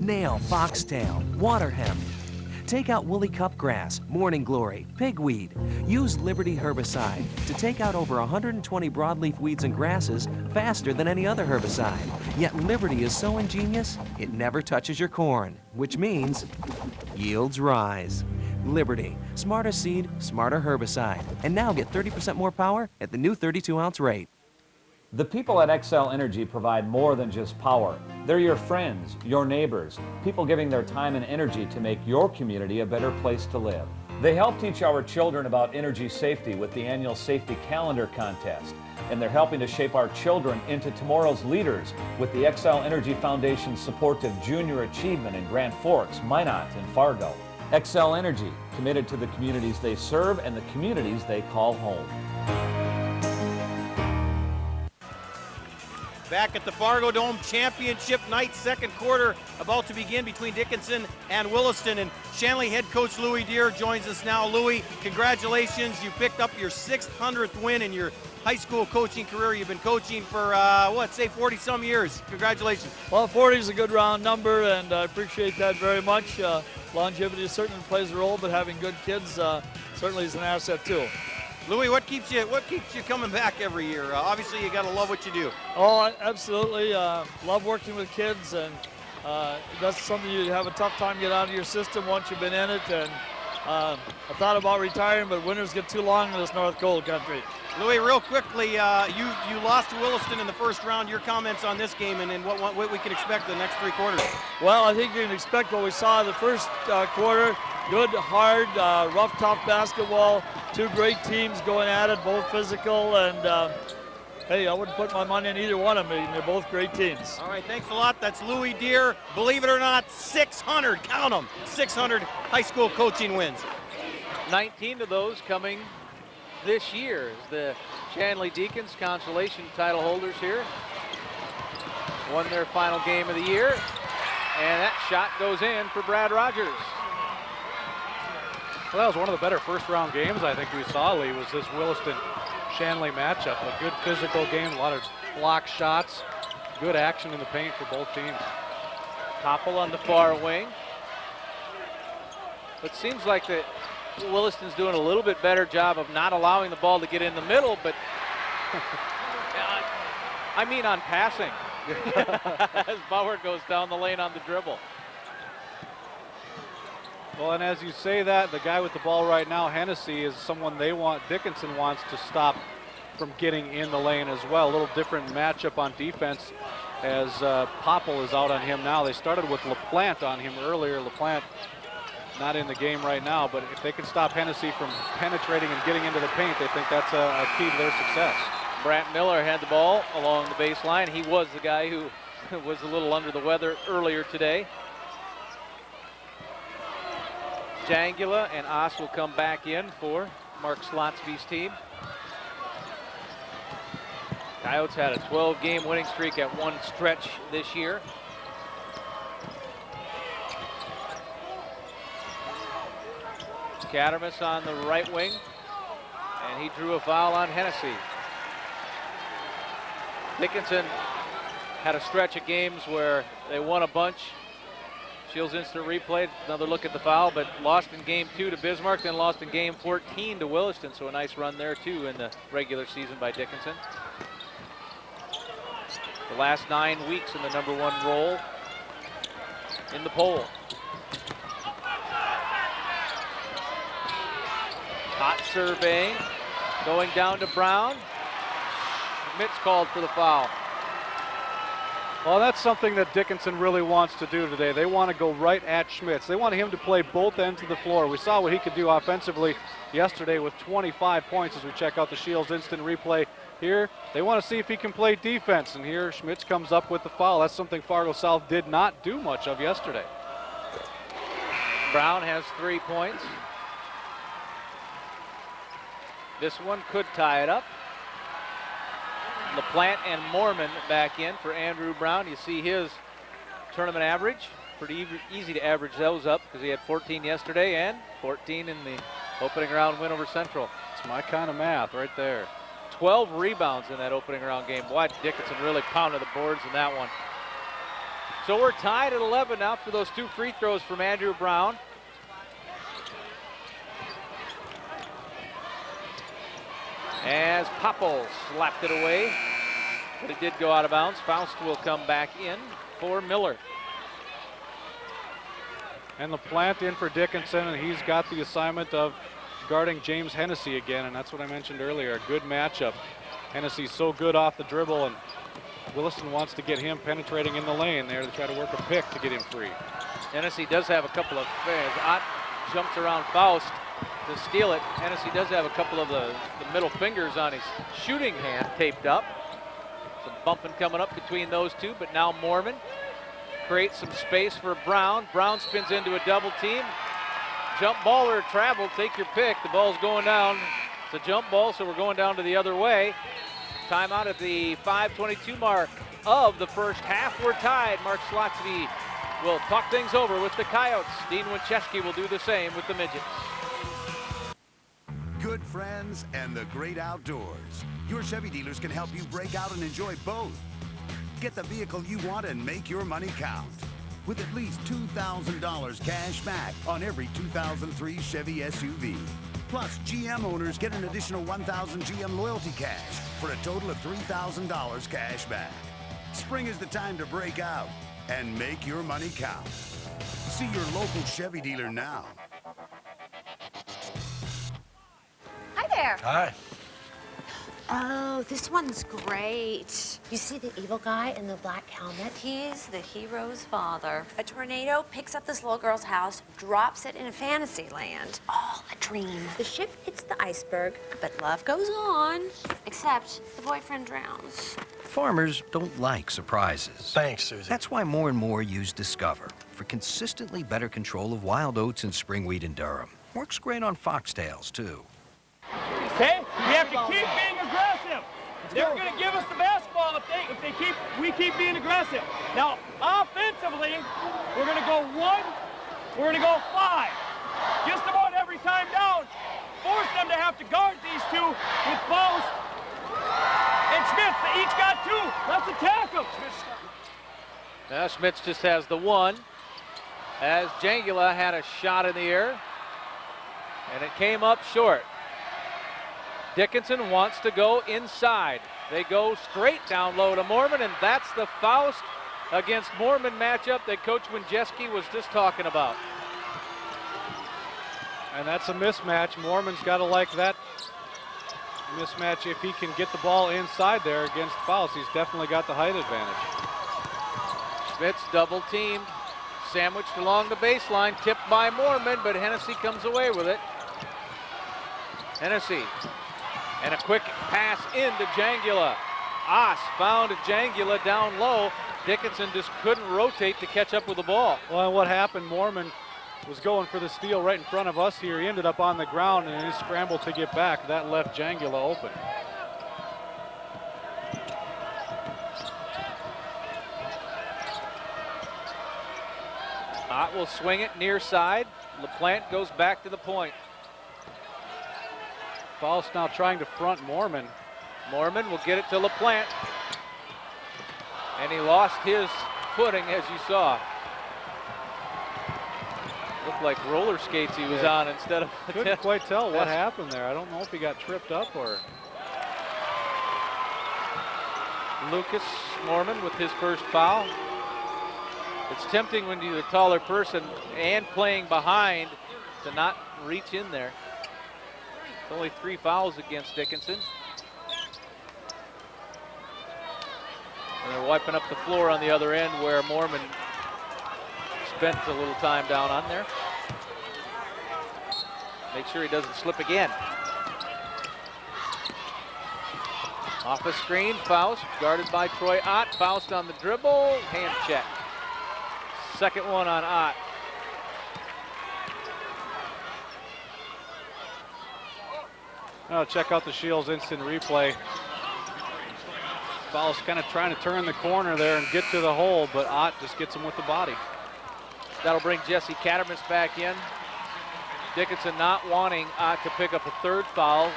Nail, foxtail, water hemp. Take out woolly cupgrass, morning glory, pigweed. Use Liberty herbicide to take out over 120 broadleaf weeds and grasses faster than any other herbicide. Yet Liberty is so ingenious, it never touches your corn, which means yields rise. Liberty, smarter seed, smarter herbicide. And now get 30% more power at the new 32-ounce rate. The people at Xcel Energy provide more than just power. They're your friends, your neighbors, people giving their time and energy to make your community a better place to live. They help teach our children about energy safety with the annual Safety Calendar Contest, and they're helping to shape our children into tomorrow's leaders with the Xcel Energy Foundation's support of Junior Achievement in Grand Forks, Minot, and Fargo. Xcel Energy, committed to the communities they serve and the communities they call home. Back at the Fargodome Championship night, second quarter about to begin between Dickinson and Williston. And Shanley head coach Louis Deere joins us now. Louis, congratulations. You picked up your 600th win in your high school coaching career. You've been coaching for, 40-some years. Congratulations. Well, 40 is a good round number, and I appreciate that very much. Longevity certainly plays a role, but having good kids certainly is an asset too. Louis, what keeps you coming back every year? Obviously, you got to love what you do. Oh, absolutely. Love working with kids, and that's something you have a tough time to get out of your system once you've been in it. And I thought about retiring, but winters get too long in this North Cold country. Louis, real quickly, you lost to Williston in the first round. Your comments on this game and what we can expect the next 3 quarters? Well, I think you can expect what we saw in the first quarter. Good, hard, rough, tough basketball. 2 great teams going at it, both physical, and hey, I wouldn't put my money on either one of them. They're both great teams. All right, thanks a lot. That's Louis Deere. Believe it or not, 600, count them, 600 high school coaching wins. 19 of those coming this year as the Shanley Deacons consolation title holders here. Won their final game of the year, and that shot goes in for Brad Rogers. Well, that was one of the better first-round games I think we saw, Lee, was this Williston-Shanley matchup. A good physical game, a lot of block shots, good action in the paint for both teams. Koppel on the far wing. It seems like that Williston's doing a little bit better job of not allowing the ball to get in the middle, but I mean on passing. As Bauer goes down the lane on the dribble. Well, and as you say that, the guy with the ball right now, Hennessy, is someone Dickinson wants to stop from getting in the lane as well. A little different matchup on defense as Popple is out on him now. They started with LaPlante on him earlier. LaPlante not in the game right now, but if they can stop Hennessy from penetrating and getting into the paint, they think that's a key to their success. Brant Miller had the ball along the baseline. He was the guy who was a little under the weather earlier today. Jangula and Oss will come back in for Mark Slotsky's team. Coyotes had a 12-game winning streak at one stretch this year. Cattermas on the right wing, and he drew a foul on Hennessy. Dickinson had a stretch of games where they won a bunch. Shields instant replay, another look at the foul, but lost in game 2 to Bismarck, then lost in game 14 to Williston, so a nice run there too in the regular season by Dickinson. The last 9 weeks in the #1 role in the poll. Hot surveying, going down to Brown. Schmitz called for the foul. Well, that's something that Dickinson really wants to do today. They want to go right at Schmitz. They want him to play both ends of the floor. We saw what he could do offensively yesterday with 25 points as we check out the Shields instant replay here. They want to see if he can play defense, and here Schmitz comes up with the foul. That's something Fargo South did not do much of yesterday. Brown has 3 points. This one could tie it up. LaPlante and Mormon back in for Andrew Brown. You see his tournament average. Pretty easy to average those up because he had 14 yesterday and 14 in the opening round win over Central. It's my kind of math right there. 12 rebounds in that opening round game. Boy, Dickinson really pounded the boards in that one. So we're tied at 11 now for those 2 free throws from Andrew Brown. As Popple slapped it away, but it did go out of bounds. Faust will come back in for Miller. And LaPlante in for Dickinson, and he's got the assignment of guarding James Hennessy again, and that's what I mentioned earlier, a good matchup. Hennessy's so good off the dribble, and Williston wants to get him penetrating in the lane there to try to work a pick to get him free. Hennessy does have a couple of fans. Ott jumps around Faust to steal it. Hennessy does have a couple of the middle fingers on his shooting hand taped up. Some bumping coming up between those two, but now Mormon creates some space for Brown. Brown spins into a double team. Jump ball or travel, take your pick. The ball's going down. It's a jump ball, so we're going down to the other way. Timeout at the 5:22 mark of the first half. We're tied. Mark Slotsky will talk things over with the Coyotes. Dean Winchesky will do the same with the Midgets. Good friends and the great outdoors. Your Chevy dealers can help you break out and enjoy both. Get the vehicle you want and make your money count. With at least $2,000 cash back on every 2003 Chevy SUV. Plus, GM owners get an additional $1,000 GM loyalty cash for a total of $3,000 cash back. Spring is the time to break out and make your money count. See your local Chevy dealer now. Hi there. Hi. Oh, this one's great. You see the evil guy in the black helmet? He's the hero's father. A tornado picks up this little girl's house, drops it in a fantasy land. All a dream. The ship hits the iceberg, but love goes on. Except the boyfriend drowns. Farmers don't like surprises. Thanks, Susie. That's why more and more use Discover for consistently better control of wild oats and spring wheat in Durham. Works great on foxtails, too. Okay, we have to keep being aggressive. They're going to give us the basketball if we keep being aggressive. Now, offensively, we're going to go 1, we're going to go 5. Just about every time down, force them to have to guard these two with Faust and Schmitz. They each got 2. Let's attack them. Now Schmitz just has the 1, as Jangula had a shot in the air, and it came up short. Dickinson wants to go inside. They go straight down low to Mormon, and that's the Faust against Mormon matchup that Coach Winjeski was just talking about. And that's a mismatch. Mormon's got to like that mismatch if he can get the ball inside there against Faust. He's definitely got the height advantage. Schmitz double teamed, sandwiched along the baseline, tipped by Mormon, but Hennessy comes away with it. Hennessy. And a quick pass into Jangula. Oss found Jangula down low. Dickinson just couldn't rotate to catch up with the ball. Well, and what happened, Mormon was going for the steal right in front of us here. He ended up on the ground and he scrambled to get back. That left Jangula open. Ott will swing it near side. LaPlante goes back to the point. Faust now trying to front Mormon. Mormon will get it to LaPlante. And he lost his footing, as you saw. Looked like roller skates he was on instead of... Couldn't quite tell what happened there. I don't know if he got tripped up or... Lucas Mormon with his first foul. It's tempting when you're a taller person and playing behind to not reach in there. It's only 3 fouls against Dickinson. And they're wiping up the floor on the other end where Mormon spent a little time down on there. Make sure he doesn't slip again. Off a screen, Faust, guarded by Troy Ott. Faust on the dribble, hand check. Second one on Ott. Now check out the Shields instant replay. Faust kind of trying to turn the corner there and get to the hole, but Ott just gets him with the body. That'll bring Jesse Cattermas back in. Dickinson not wanting Ott to pick up a third foul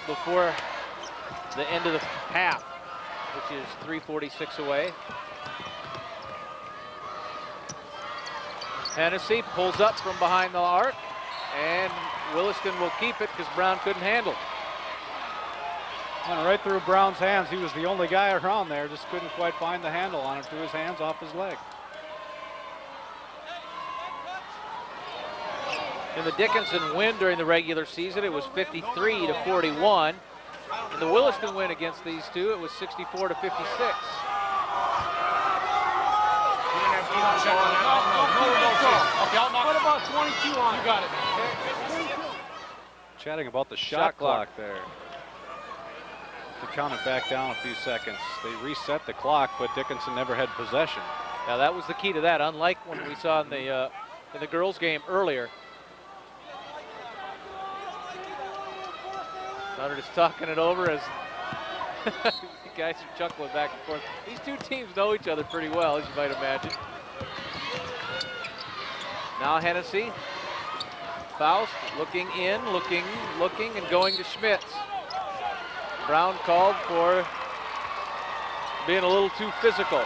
before the end of the half, which is 3:46 away. Hennessy pulls up from behind the arc, and Williston will keep it because Brown couldn't handle it. Went right through Brown's hands. He was the only guy around there, just couldn't quite find the handle on it. Threw his hands off his leg. In the Dickinson win during the regular season, it was 53-41. In the Williston win against these two, it was 64-56. What about 22 on? You got it. Chatting about the shot clock there. To count it back down a few seconds. They reset the clock, but Dickinson never had possession. Now that was the key to that, unlike when we saw in the girls' game earlier. Sutter just talking it over as the guys are chuckling back and forth. These two teams know each other pretty well, as you might imagine. Now Hennessy. Faust looking in, looking, and going to Schmitz. Brown called for being a little too physical.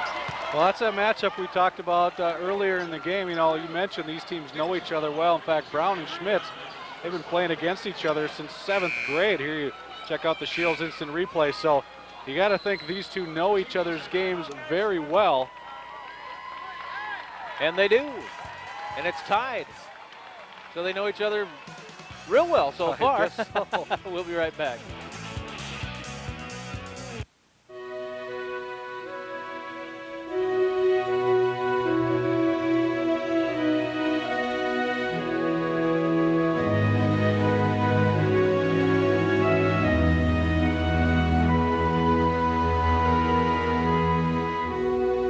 Well, that's that matchup we talked about earlier in the game. You know, you mentioned these teams know each other well. In fact, Brown and Schmitz, they've been playing against each other since 7th grade. Here you check out the Shields instant replay. So you got to think these two know each other's games very well. And they do. And it's tied. So they know each other real well so far. So. We'll be right back.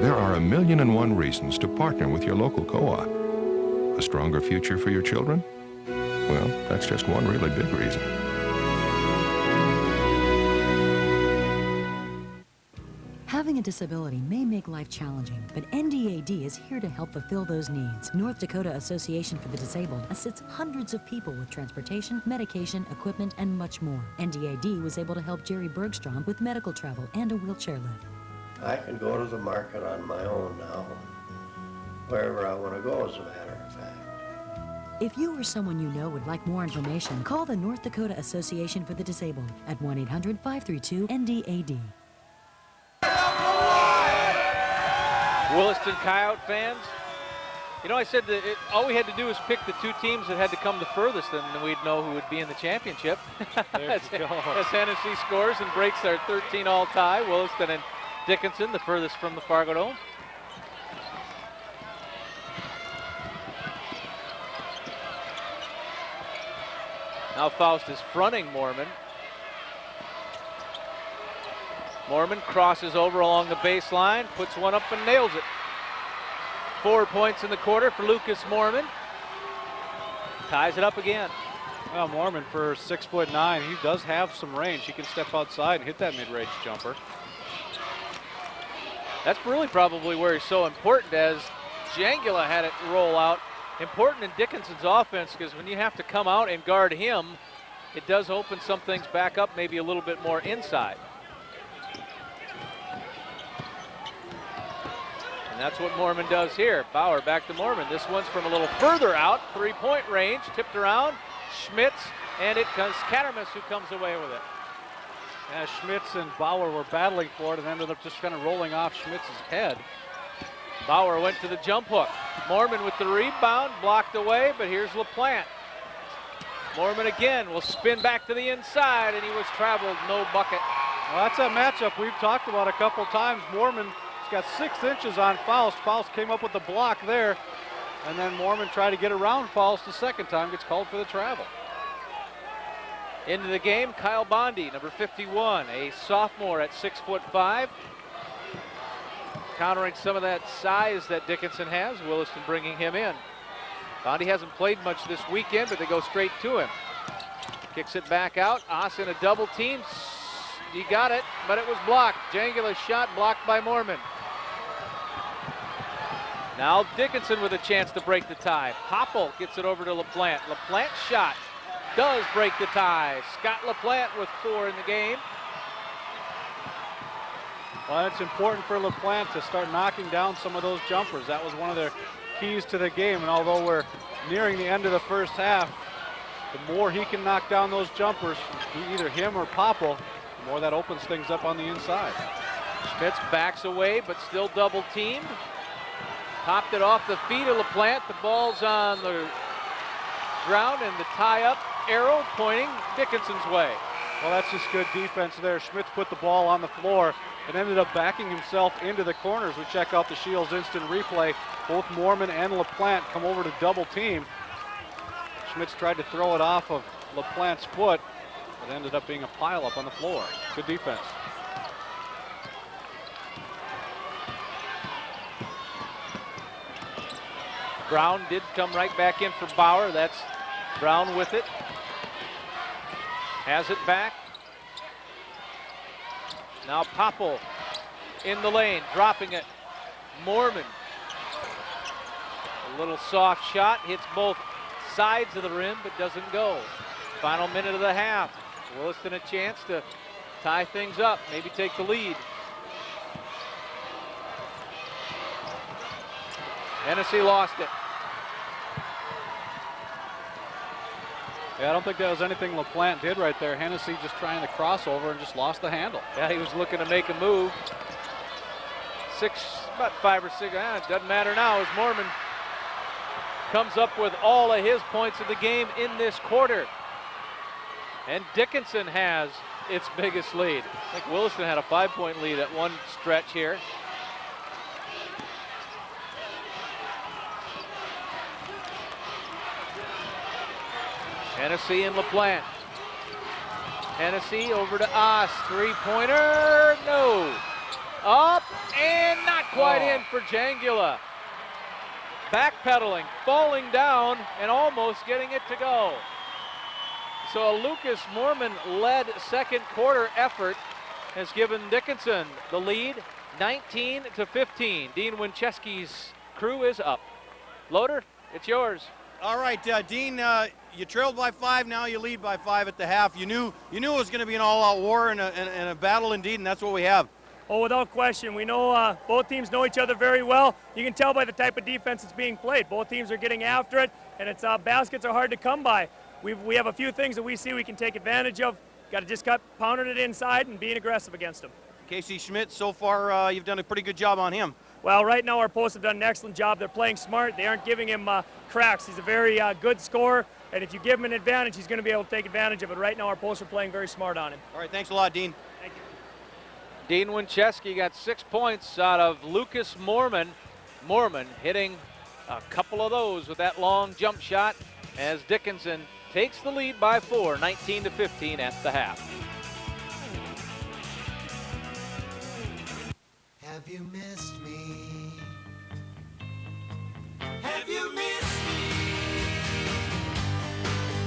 There are 1,000,001 reasons to partner with your local co-op. A stronger future for your children? Well, that's just one really big reason. Having a disability may make life challenging, but NDAD is here to help fulfill those needs. North Dakota Association for the Disabled assists hundreds of people with transportation, medication, equipment, and much more. NDAD was able to help Jerry Bergstrom with medical travel and a wheelchair lift. I can go to the market on my own now, wherever I want to go, as a matter of fact. If you or someone you know would like more information, call the North Dakota Association for the Disabled at 1-800-532-NDAD. Williston Coyote fans, you know, I said that all we had to do was pick the two teams that had to come the furthest, and then we'd know who would be in the championship. As Hennessy scores and breaks their 13-all tie, Williston and Dickinson, the furthest from the Fargodome. Now Faust is fronting Mormon. Mormon crosses over along the baseline, puts one up and nails it. 4 points in the quarter for Lucas Mormon. Ties it up again. Well, Mormon, for 6'9", he does have some range. He can step outside and hit that mid-range jumper. That's really probably where he's so important, as Jangula had it roll out. Important in Dickinson's offense, because when you have to come out and guard him, it does open some things back up, maybe a little bit more inside. And that's what Mormon does here. Bauer back to Mormon. This one's from a little further out, three-point range, tipped around. Schmitz, and it comes Cattermas who comes away with it. As Schmitz and Bauer were battling for it and ended up just kind of rolling off Schmitz's head. Bauer went to the jump hook. Mormon with the rebound, blocked away, but here's LaPlante. Mormon again will spin back to the inside, and he was traveled, no bucket. Well, that's a matchup we've talked about a couple times. Mormon's got 6 inches on Faust. Faust came up with the block there, and then Mormon tried to get around Faust the second time, gets called for the travel. Into the game, Kyle Bondi, number 51, a sophomore at 6'5". Countering some of that size that Dickinson has, Williston bringing him in. Bondi hasn't played much this weekend, but they go straight to him. Kicks it back out. Oss in a double team. He got it, but it was blocked. Jangula's shot blocked by Mormon. Now Dickinson with a chance to break the tie. Popple gets it over to LaPlante. LaPlante's shot does break the tie. Scott LaPlante with 4 in the game. Well, it's important for LaPlante to start knocking down some of those jumpers. That was one of their keys to the game, and although we're nearing the end of the first half, the more he can knock down those jumpers, either him or Popple, the more that opens things up on the inside. Schmitz backs away, but still double teamed. Popped it off the feet of LaPlante. The ball's on the ground, and the tie-up arrow pointing Dickinson's way. Well, that's just good defense there. Schmitz put the ball on the floor and ended up backing himself into the corners. We check out the Shields instant replay. Both Mormon and LaPlante come over to double team. Schmitz tried to throw it off of LaPlante's foot, but ended up being a pileup on the floor. Good defense. Brown did come right back in for Bauer. That's Brown with it. Has it back. Now Popple in the lane, dropping it. Mormon. A little soft shot, hits both sides of the rim, but doesn't go. Final minute of the half. Williston a chance to tie things up, maybe take the lead. Hennessy lost it. Yeah, I don't think that was anything LaPlante did right there. Hennessy just trying to cross over and just lost the handle. Yeah, he was looking to make a move. About 5 or 6. It doesn't matter now as Mormon comes up with all of his points of the game in this quarter. And Dickinson has its biggest lead. I think Williston had a 5-point lead at one stretch here. Hennessy and LaPlante. Hennessy over to Oss. 3-pointer, no. Up and not quite in for Jangula. Backpedaling, falling down, and almost getting it to go. So a Lucas Mormon-led second quarter effort has given Dickinson the lead, 19-15. Dean Winchesky's crew is up. Loader, it's yours. All right, Dean, you trailed by 5, now you lead by 5 at the half. You knew it was going to be an all-out war and a battle indeed, and that's what we have. Oh, without question. We know both teams know each other very well. You can tell by the type of defense that's being played. Both teams are getting after it, and it's baskets are hard to come by. We have a few things that we see we can take advantage of. Got to just keep pounding it inside and being aggressive against them. Casey Schmidt, so far you've done a pretty good job on him. Well, right now our posts have done an excellent job. They're playing smart. They aren't giving him cracks. He's a very good scorer, and if you give him an advantage, he's going to be able to take advantage of it. Right now our posts are playing very smart on him. All right, thanks a lot, Dean. Thank you. Dean Winchesky got 6 points out of Lucas Mormon. Mormon hitting a couple of those with that long jump shot as Dickinson takes the lead by 4, 19-15 at the half. Have you missed me? Have you missed me?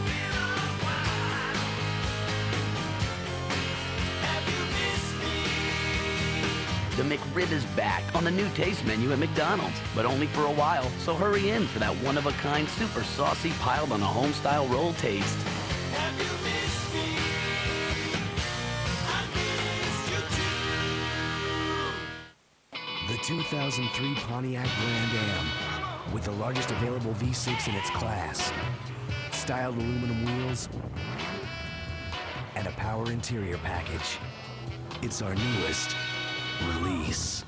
Been a while. Have you missed me? The McRib is back on the new taste menu at McDonald's, but only for a while, so hurry in for that one-of-a-kind super saucy piled on a home-style roll taste. Have you missed me? I missed you too. The 2003 Pontiac Grand Am, with the largest available V6 in its class, styled aluminum wheels, and a power interior package. It's our newest release.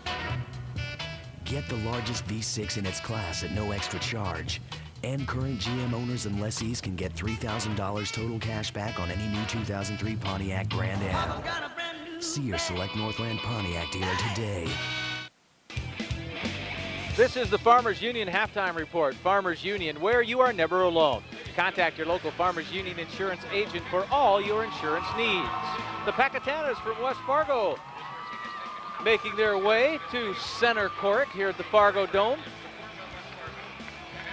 Get the largest V6 in its class at no extra charge, And current GM owners and lessees can get $3,000 total cash back on any new 2003 Pontiac Grand Am. See your select Northland Pontiac dealer today. This is the Farmers Union Halftime Report. Farmers Union, where you are never alone. Contact your local Farmers Union insurance agent for all your insurance needs. The Pacatanas from West Fargo making their way to center court here at the Fargodome.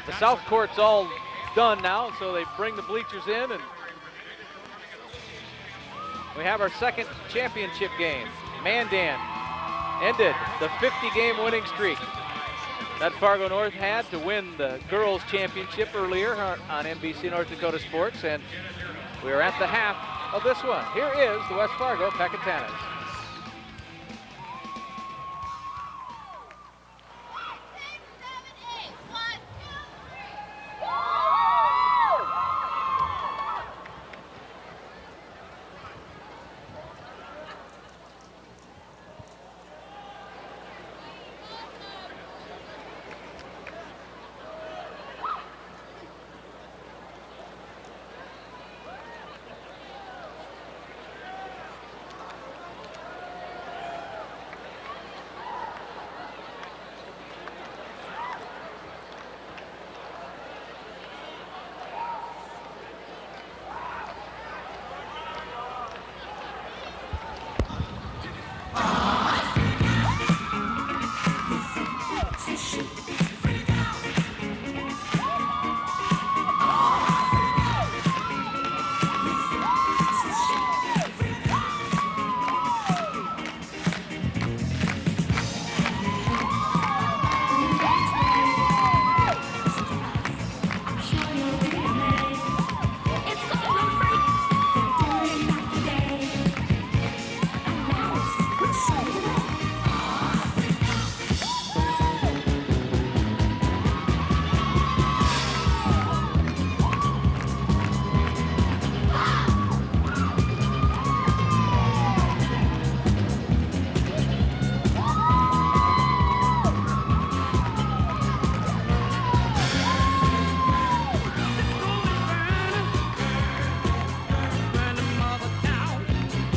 The south court's all done now, so they bring the bleachers in, and we have our second championship game. Mandan ended the 50-game winning streak that Fargo North had to win the girls' championship earlier on NBC North Dakota Sports, and we are at the half of this one. Here is the West Fargo Pacatanas.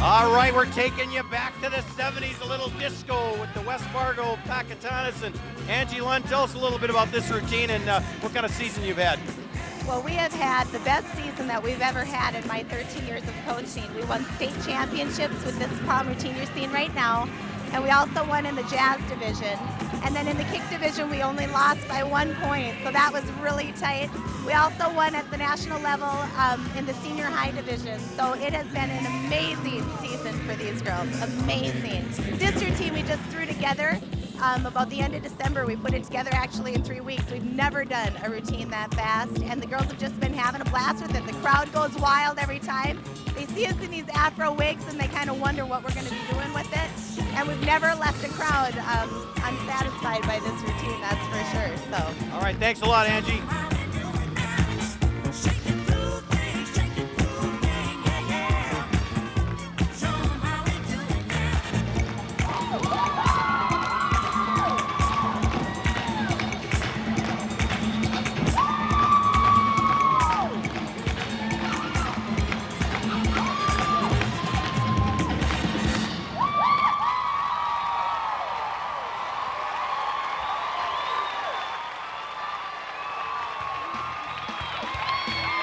All right, we're taking you back to the 70s, a little disco with the West Fargo Pacatanas. And Angie Lund, tell us a little bit about this routine and what kind of season you've had. Well, we have had the best season that we've ever had in my 13 years of coaching. We won state championships with this prom routine you're seeing right now, and we also won in the jazz division. And then in the kick division, we only lost by 1 point, so that was really tight. We also won at the national level in the senior high division, so it has been an amazing season for these girls, amazing. This routine we just threw together about the end of December. We put it together actually in 3 weeks. We've never done a routine that fast, and the girls have just been having a blast with it. The crowd goes wild every time. They see us in these afro wigs, and they kind of wonder what we're going to be doing with it. And we've never left the crowd unsatisfied by this routine, that's for sure. So. All right, thanks a lot, Angie.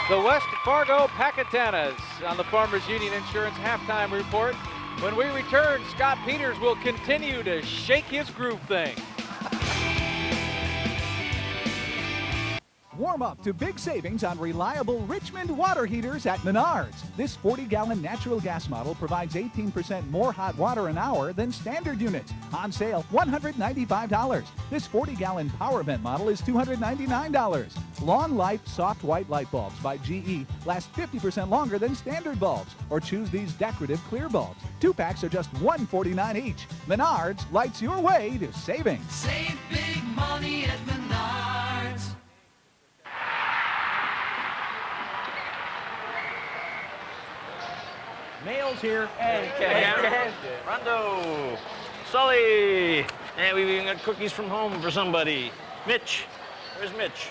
The West Fargo Pacatanas on the Farmers Union Insurance Halftime Report. When we return, Scott Peters will continue to shake his groove thing. Warm up to big savings on reliable Richmond water heaters at Menards. This 40-gallon natural gas model provides 18% more hot water an hour than standard units. On sale, $195. This 40-gallon power vent model is $299. Long life soft white light bulbs by GE last 50% longer than standard bulbs. Or choose these decorative clear bulbs. 2 packs are just $149 each. Menards lights your way to saving. Save big money at Menards. Mail's here. Hey, Cameron. Rondo. Sully. And we've even got cookies from home for somebody. Mitch. Where's Mitch?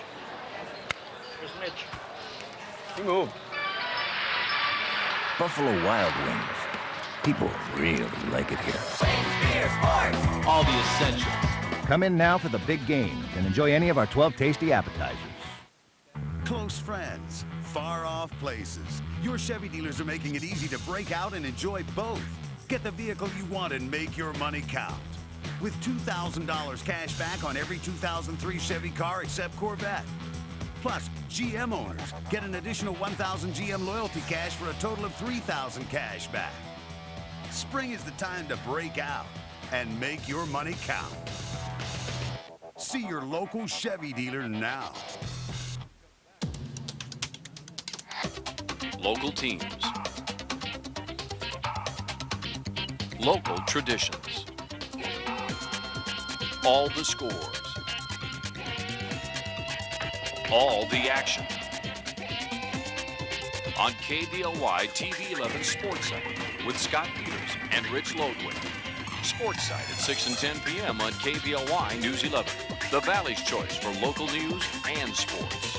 a smidge. He moved. Buffalo Wild Wings. People really like it here. All the essentials. Come in now for the big game and enjoy any of our 12 tasty appetizers. Close friends, far off places. Your Chevy dealers are making it easy to break out and enjoy both. Get the vehicle you want and make your money count. With $2,000 cash back on every 2003 Chevy car except Corvette. Plus, GM owners get an additional 1,000 GM loyalty cash for a total of 3,000 cash back. Spring is the time to break out and make your money count. See your local Chevy dealer now. Local teams. Local traditions. All the scores. All the action. On KBLY TV 11 Sports Site with Scott Peters and Rich Lodwick. Sports Site at 6 and 10 p.m. on KBLY News 11. The Valley's choice for local news and sports.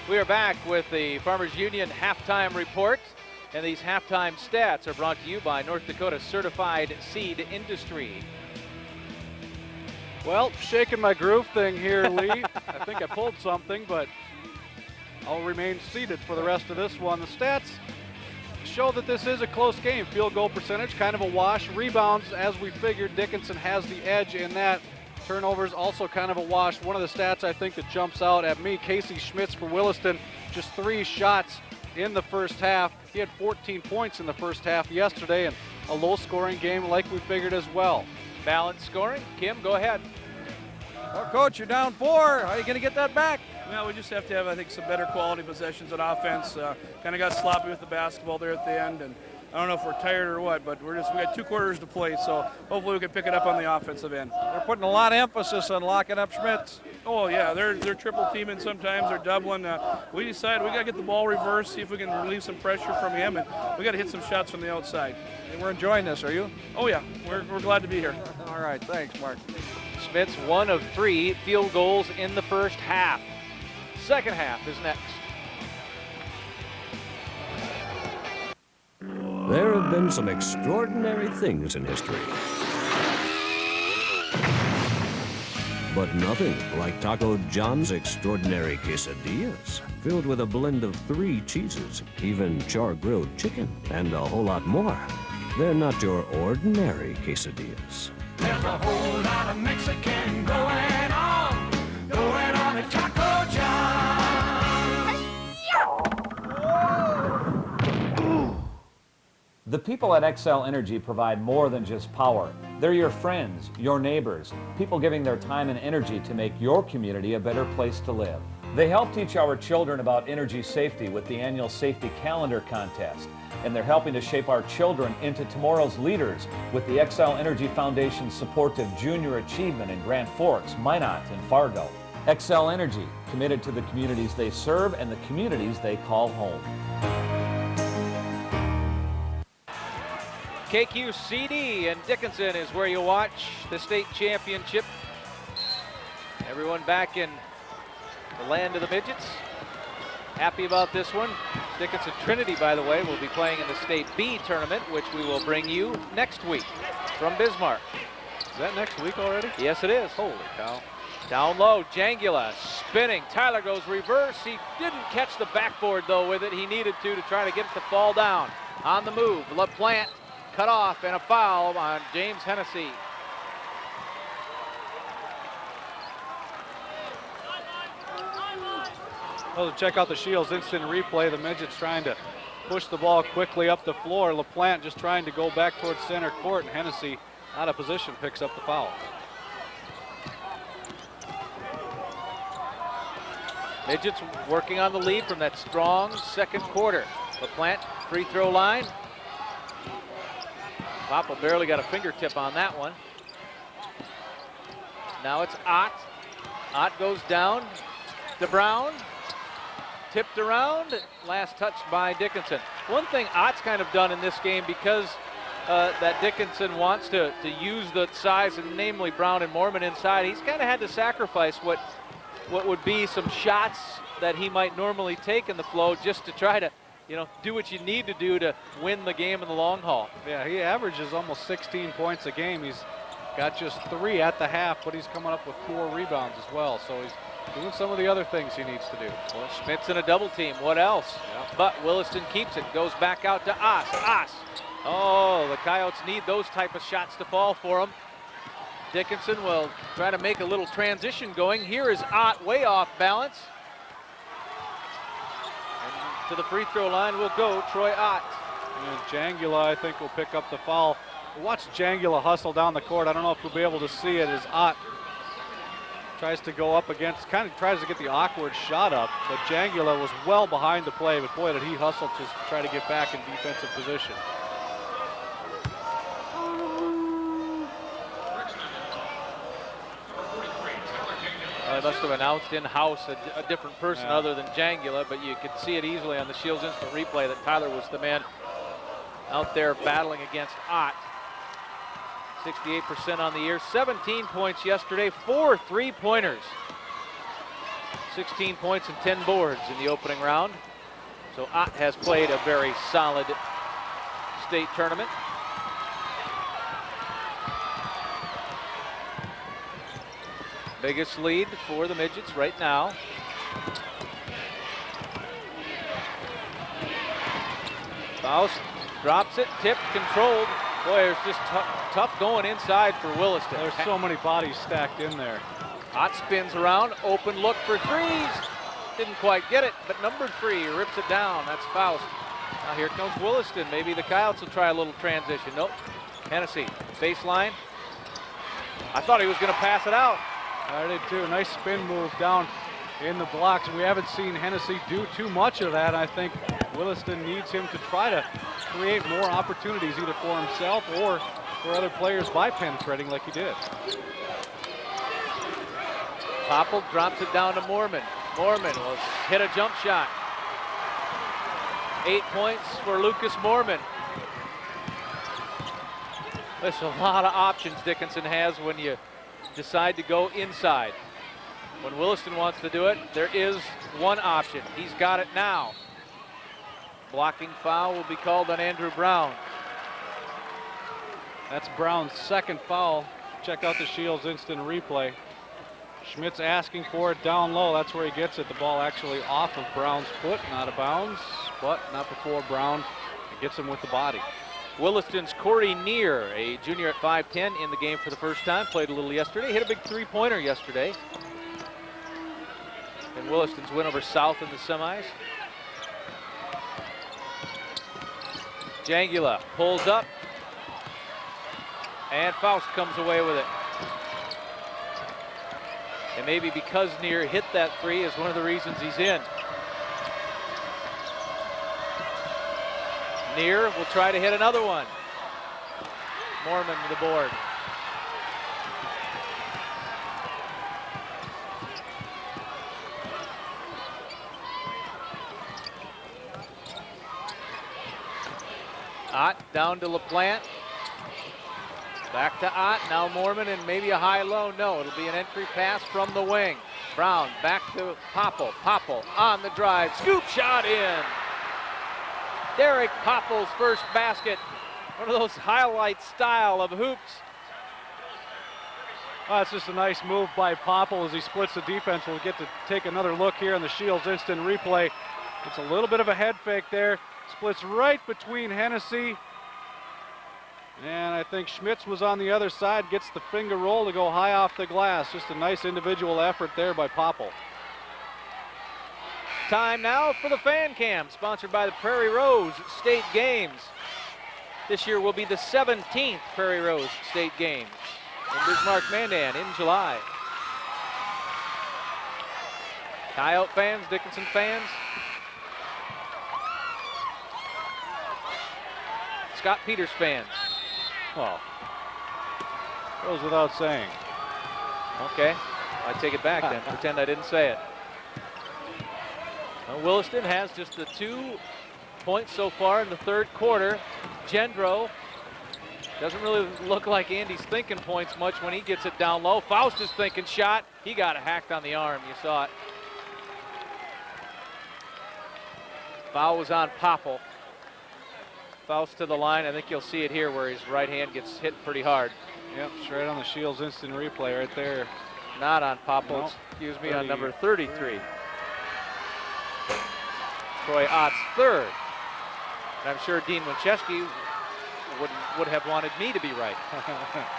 We are back with the Farmers Union halftime report. And these halftime stats are brought to you by North Dakota Certified Seed Industry. Well, shaking my groove thing here, Lee. I think I pulled something, but I'll remain seated for the rest of this one. The stats show that this is a close game. Field goal percentage, kind of a wash. Rebounds, as we figured, Dickinson has the edge in that. Turnovers, also kind of a wash. One of the stats I think that jumps out at me, Casey Schmitz for Williston, just 3 shots in the first half. He had 14 points in the first half yesterday, and a low-scoring game like we figured as well. Balanced scoring. Kim, go ahead. Well, Coach, you're down 4. How are you going to get that back? Well, we just have to have, I think, some better quality possessions on offense. Kind of got sloppy with the basketball there at the end, and I don't know if we're tired or what, but we got 2 quarters to play, so hopefully we can pick it up on the offensive end. They're putting a lot of emphasis on locking up Schmitz. Oh, yeah, they're triple teaming sometimes, they're doubling. We decided we got to get the ball reversed, see if we can relieve some pressure from him, and we got to hit some shots from the outside. And we're enjoying this, are you? Oh, yeah, we're glad to be here. All right, thanks, Mark. Schmitz, 1 of 3 field goals in the first half. Second half is next. There have been some extraordinary things in history. But nothing like Taco John's extraordinary quesadillas, filled with a blend of 3 cheeses, even char-grilled chicken, and a whole lot more. They're not your ordinary quesadillas. There's a whole lot of Mexican going on at Taco John's. The people at XL Energy provide more than just power. They're your friends, your neighbors, people giving their time and energy to make your community a better place to live. They help teach our children about energy safety with the annual Safety Calendar Contest, and they're helping to shape our children into tomorrow's leaders with the XL Energy Foundation's supportive Junior Achievement in Grand Forks, Minot, and Fargo. XL Energy, committed to the communities they serve and the communities they call home. KQCD and Dickinson is where you watch the state championship. Everyone back in the land of the midgets. Happy about this one. Dickinson Trinity, by the way, will be playing in the State B tournament, which we will bring you next week from Bismarck. Is that next week already? Yes, it is. Holy cow. Down low, Jangula spinning. Tyler goes reverse. He didn't catch the backboard, though, with it. He needed to try to get it to fall down. On the move, LaPlante cut off, and a foul on James Hennessy. Well, check out the Shields instant replay. The midgets trying to push the ball quickly up the floor. LaPlante just trying to go back towards center court, and Hennessy out of position picks up the foul. Midgets working on the lead from that strong second quarter. LaPlante free throw line. Popple barely got a fingertip on that one. Now it's Ott. Ott goes down to Brown. Tipped around. Last touch by Dickinson. One thing Ott's kind of done in this game, because that Dickinson wants to use the size, and namely Brown and Mormon inside, he's kind of had to sacrifice what what would be some shots that he might normally take in the flow just to try to, do what you need to do to win the game in the long haul. Yeah, he averages almost 16 points a game. He's got just 3 at the half, but he's coming up with 4 rebounds as well. So he's doing some of the other things he needs to do. Well, Schmitz in a double team. What else? Yep. But Williston keeps it. Goes back out to Oss. Oss. Oh, the Coyotes need those type of shots to fall for them. Dickinson will try to make a little transition going. Here is Ott way off balance. And to the free throw line will go Troy Ott. And Jangula, I think, will pick up the foul. Watch Jangula hustle down the court. I don't know if we'll be able to see it as Ott tries to go up against, kind of tries to get the awkward shot up, but Jangula was well behind the play, but boy, did he hustle to try to get back in defensive position. They must have announced in-house a different person other than Jangula, but you could see it easily on the Shields instant replay that Tyler was the man out there battling against Ott. 68% on the year, 17 points yesterday, 4 3-pointers. 16 points and 10 boards in the opening round. So Ott has played a very solid state tournament. Biggest lead for the Midgets right now. Faust drops it, tipped, controlled. Boy, it's just tough going inside for Williston. There's so many bodies stacked in there. Ott spins around, open look for threes. Didn't quite get it, but number 3 rips it down. That's Faust. Now here comes Williston. Maybe the Coyotes will try a little transition. Nope. Hennessy, baseline. I thought he was going to pass it out. I did too. Nice spin move down in the blocks. We haven't seen Hennessy do too much of that. I think Williston needs him to try to create more opportunities either for himself or for other players by penetrating like he did. Popple drops it down to Moorman. Moorman will hit a jump shot. 8 points for Lucas Moorman. There's a lot of options Dickinson has when you decide to go inside. When Williston wants to do it, there is one option. He's got it now. Blocking foul will be called on Andrew Brown. That's Brown's second foul. Check out the Shields instant replay. Schmitz asking for it down low. That's where he gets it. The ball actually off of Brown's foot, not out of bounds, but not before Brown gets him with the body. Williston's Corey Neer, a junior at 5'10", in the game for the first time. Played a little yesterday. Hit a big 3-pointer yesterday. And Williston's win over South in the semis. Jangula pulls up. And Faust comes away with it. And maybe because Neer hit that 3 is one of the reasons he's in. Neer will try to hit another one. Moorman to the board. Ott down to LaPlante. Back to Ott, now Moorman, and maybe a high-low. No, it'll be an entry pass from the wing. Brown back to Popple. Popple on the drive, scoop shot in. Derek Popple's first basket. One of those highlight style of hoops. Oh, it's just a nice move by Popple as he splits the defense. We'll get to take another look here in the Shields instant replay. It's a little bit of a head fake there. Splits right between Hennessy. And I think Schmitz was on the other side, gets the finger roll to go high off the glass. Just a nice individual effort there by Popple. Time now for the Fan Cam, sponsored by the Prairie Rose State Games. This year will be the 17th Prairie Rose State Games in Bismarck, Mandan in July. Coyote fans, Dickinson fans. Scott Peters fans. Well, goes without saying. Okay, I take it back then. Pretend I didn't say it. Well, Williston has just the 2 points so far in the third quarter. Gendro Doesn't really look like Andy's thinking points much when he gets it down low. Faust is thinking shot. He got hacked on the arm. You saw it. Foul was on Popple. Faust to the line. I think you'll see it here where his right hand gets hit pretty hard. Yep, straight on the Shields instant replay right there. Not on Popple, Nope. excuse me, on number 33. Troy Ott's third. And I'm sure Dean Winchesky would have wanted me to be right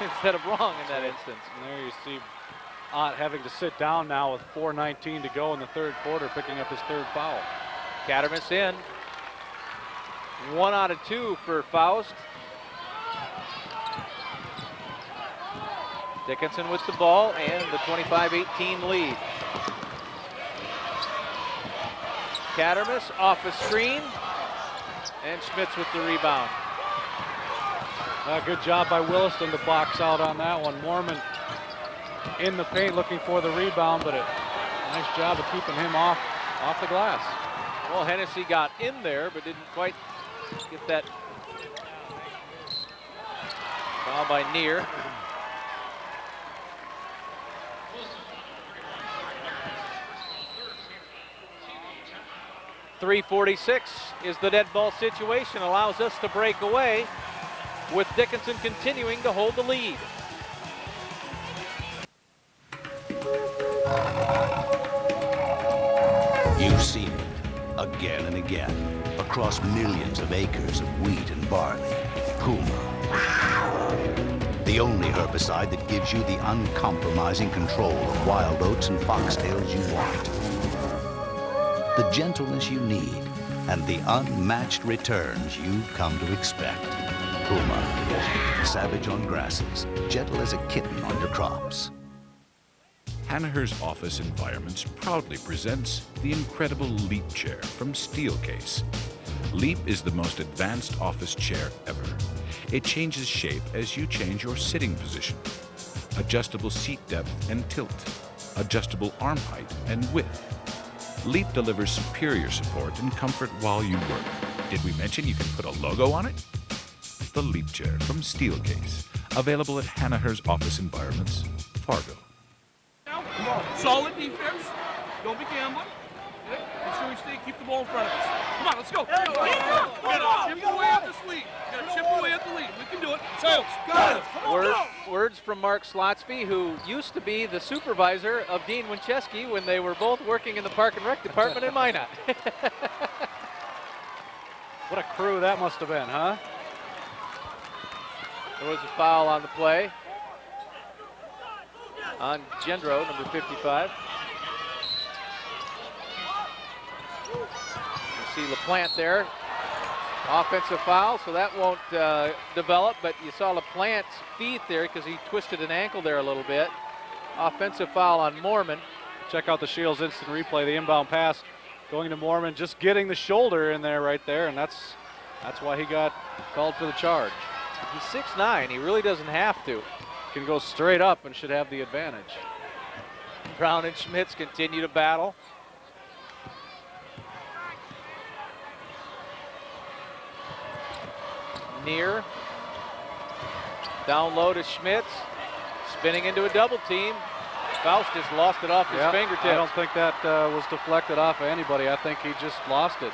instead of wrong in that instance. And there you see Ott having to sit down now with 4:19 to go in the third quarter, picking up his third foul. Cattermas in. 1 out of 2 for Faust. Dickinson with the ball and the 25-18 lead. Cattermas off a screen, and Schmitz with the rebound. Good job by Williston to box out on that one. Mormon in the paint looking for the rebound, but a nice job of keeping him off the glass. Well, Hennessy got in there, but didn't quite get that foul by Neer. .346 is the dead ball situation, allows us to break away with Dickinson continuing to hold the lead. You've seen it again and again across millions of acres of wheat and barley. Puma. The only herbicide that gives you the uncompromising control of wild oats and foxtails you want. The gentleness you need and the unmatched returns you've come to expect. Puma. Savage on grasses, gentle as a kitten on your crops. Hanaher's Office Environments proudly presents the incredible Leap chair from Steelcase. Leap is the most advanced office chair ever. It changes shape as you change your sitting position. Adjustable seat depth and tilt. Adjustable arm height and width. Leap delivers superior support and comfort while you work. Did we mention you can put a logo on it? The Leap chair from Steelcase. Available at Hanaher's Office Environments, Fargo. Solid defense. Don't be gambling. Okay? Make sure we keep the ball in front of us. Come on, let's go. We gotta chip away at this lead. We gotta chip away at the lead. We can do it. So, got it. Words from Mark Slotsby, who used to be the supervisor of Dean Winchesky when they were both working in the Park and Rec department in Minot. What a crew that must have been, huh? There was a foul on the play on Gendro, number 55. You see LaPlante there. Offensive foul, so that won't develop, but you saw LaPlante's feet there because he twisted an ankle there a little bit. Offensive foul on Mormon. Check out the Shields instant replay, the inbound pass going to Mormon, just getting the shoulder in there right there, and that's why he got called for the charge. He's 6'9", he really doesn't have to. Can go straight up and should have the advantage. Brown and Schmitz continue to battle. Neer. Down low to Schmitz. Spinning into a double team. Faust just lost it off his fingertips. I don't think that was deflected off of anybody. I think he just lost it.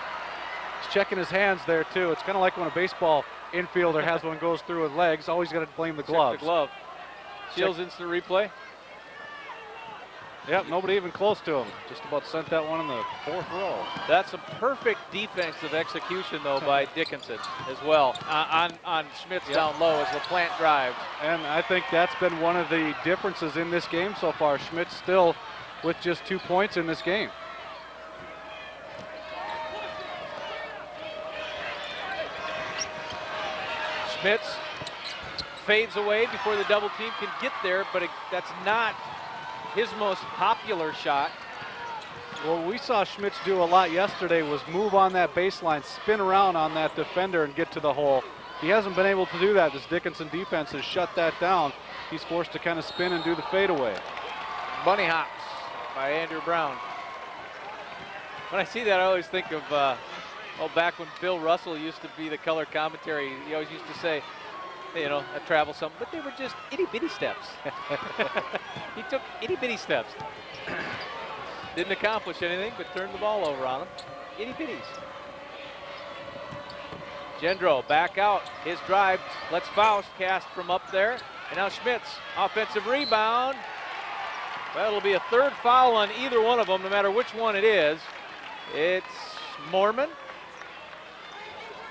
He's checking his hands there too. It's kind of like when a baseball infielder has one goes through with legs. Always got to blame the glove. The glove. Shields instant replay. Yep, nobody even close to him. Just about sent that one in the fourth row. That's a perfect defensive execution, though, by Dickinson as well on Schmitz down low as LaPlante drives. And I think that's been one of the differences in this game so far. Schmitz still with just 2 points in this game. Schmitz fades away before the double team can get there, but that's not his most popular shot. Well, we saw Schmitz do a lot yesterday was move on that baseline, spin around on that defender and get to the hole. He hasn't been able to do that. This Dickinson defense has shut that down. He's forced to kind of spin and do the fadeaway. Bunny hops by Andrew Brown. When I see that, I always think of back when Bill Russell used to be the color commentary. He always used to say, you know, a travel something, but they were just itty-bitty steps. He took itty-bitty steps. Didn't accomplish anything, but turned the ball over on them. Itty-bitties. Gendro back out. His drive lets Faust cast from up there. And now Schmitz, offensive rebound. Well, it'll be a third foul on either one of them, no matter which one it is. It's Mormon.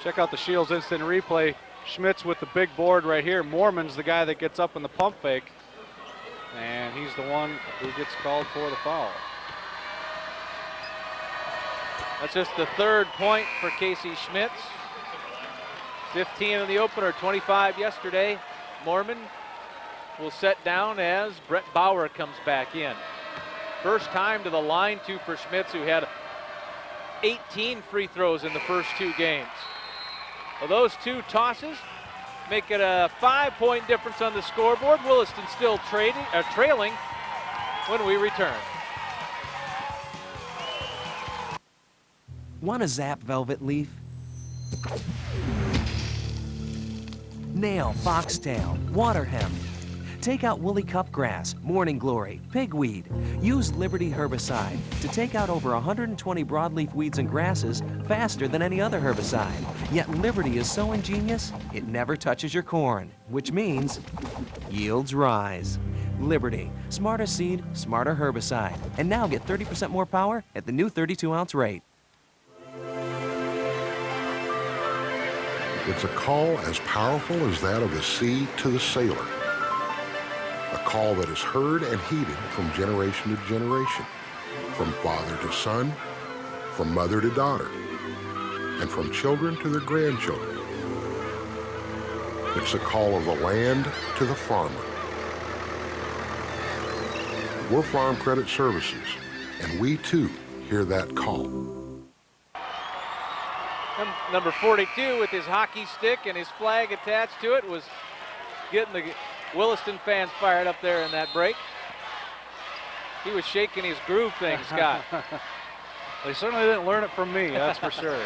Check out the Shields instant replay. Schmitz with the big board right here. Mormon's the guy that gets up in the pump fake. And he's the one who gets called for the foul. That's just the third point for Casey Schmitz. 15 in the opener, 25 yesterday. Mormon will set down as Brett Bauer comes back in. First time to the line, too, for Schmitz, who had 18 free throws in the first 2 games. Well, those 2 tosses make it a 5-point difference on the scoreboard. Williston still trailing when we return. Want a Zap Velvet Leaf? Nail, foxtail, water hemp. Take out woolly cupgrass, morning glory, pigweed. Use Liberty herbicide to take out over 120 broadleaf weeds and grasses faster than any other herbicide. Yet Liberty is so ingenious, it never touches your corn, which means yields rise. Liberty, smarter seed, smarter herbicide. And now get 30% more power at the new 32-ounce rate. It's a call as powerful as that of the sea to the sailor. A call that is heard and heeded from generation to generation, from father to son, from mother to daughter, and from children to their grandchildren. It's a call of the land to the farmer. We're Farm Credit Services, and we too hear that call. Number 42 with his hockey stick and his flag attached to it was getting the Williston fans fired up there in that break. He was shaking his groove thing, Scott. They certainly didn't learn it from me, that's for sure.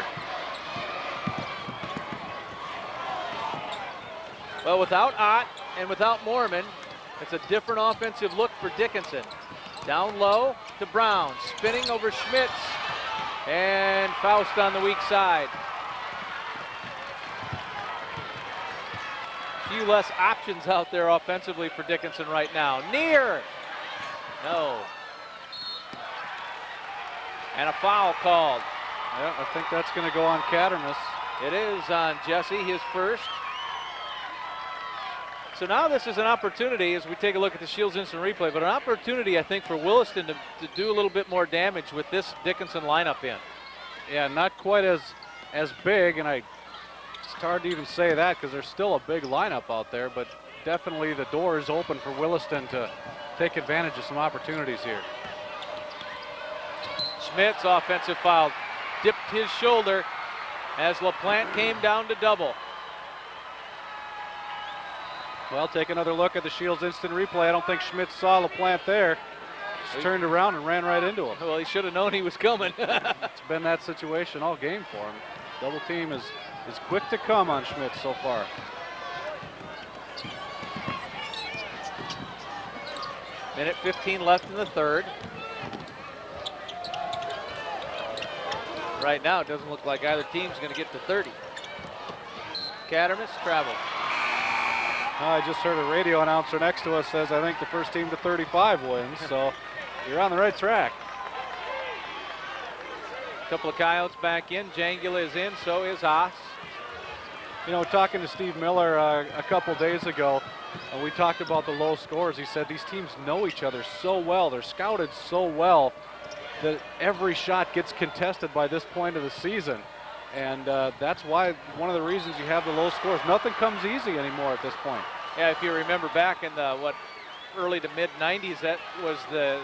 Well, without Ott and without Mormon, it's a different offensive look for Dickinson. Down low to Brown, spinning over Schmitz, and Faust on the weak side. Few less options out there offensively for Dickinson right now. Near. No. And a foul called. Yeah, I think that's going to go on Cattermas. It is on Jesse, his first. So now this is an opportunity as we take a look at the Shields instant replay, but an opportunity, I think, for Williston to do a little bit more damage with this Dickinson lineup in. Yeah, not quite as big, and it's hard to even say that because there's still a big lineup out there, but definitely the door is open for Williston to take advantage of some opportunities here. Schmitz, offensive foul, dipped his shoulder as LaPlante came down to double. Well, take another look at the Shields instant replay. I don't think Schmitz saw LaPlante there. Just turned around and ran right into him. Well, he should have known he was coming. It's been that situation all game for him. Double team is quick to come on Schmitz so far. Minute 15 left in the third. Right now, it doesn't look like either team's going to get to 30. Cattermas travels. I just heard a radio announcer next to us says, I think the first team to 35 wins, so you're on the right track. A couple of Coyotes back in. Jangula is in, so is Haas. You know, talking to Steve Miller a couple days ago, we talked about the low scores. He said these teams know each other so well. They're scouted so well that every shot gets contested by this point of the season. And that's why one of the reasons you have the low scores. Nothing comes easy anymore at this point. Yeah, if you remember back in the, early to mid 90s, that was the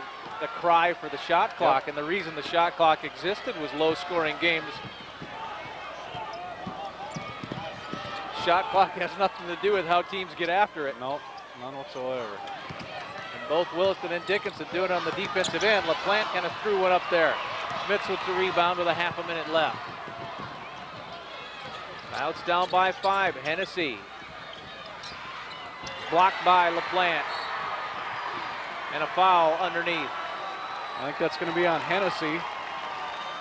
cry for the shot clock. Yep. And the reason the shot clock existed was low scoring games. Shot clock has nothing to do with how teams get after it. No, none whatsoever. And both Williston and Dickinson doing it on the defensive end. LaPlante kind of threw one up there. Schmitz with the rebound with a half a minute left. Coyotes down by 5. Hennessy Blocked by LaPlante. And a foul underneath. I think that's going to be on Hennessy.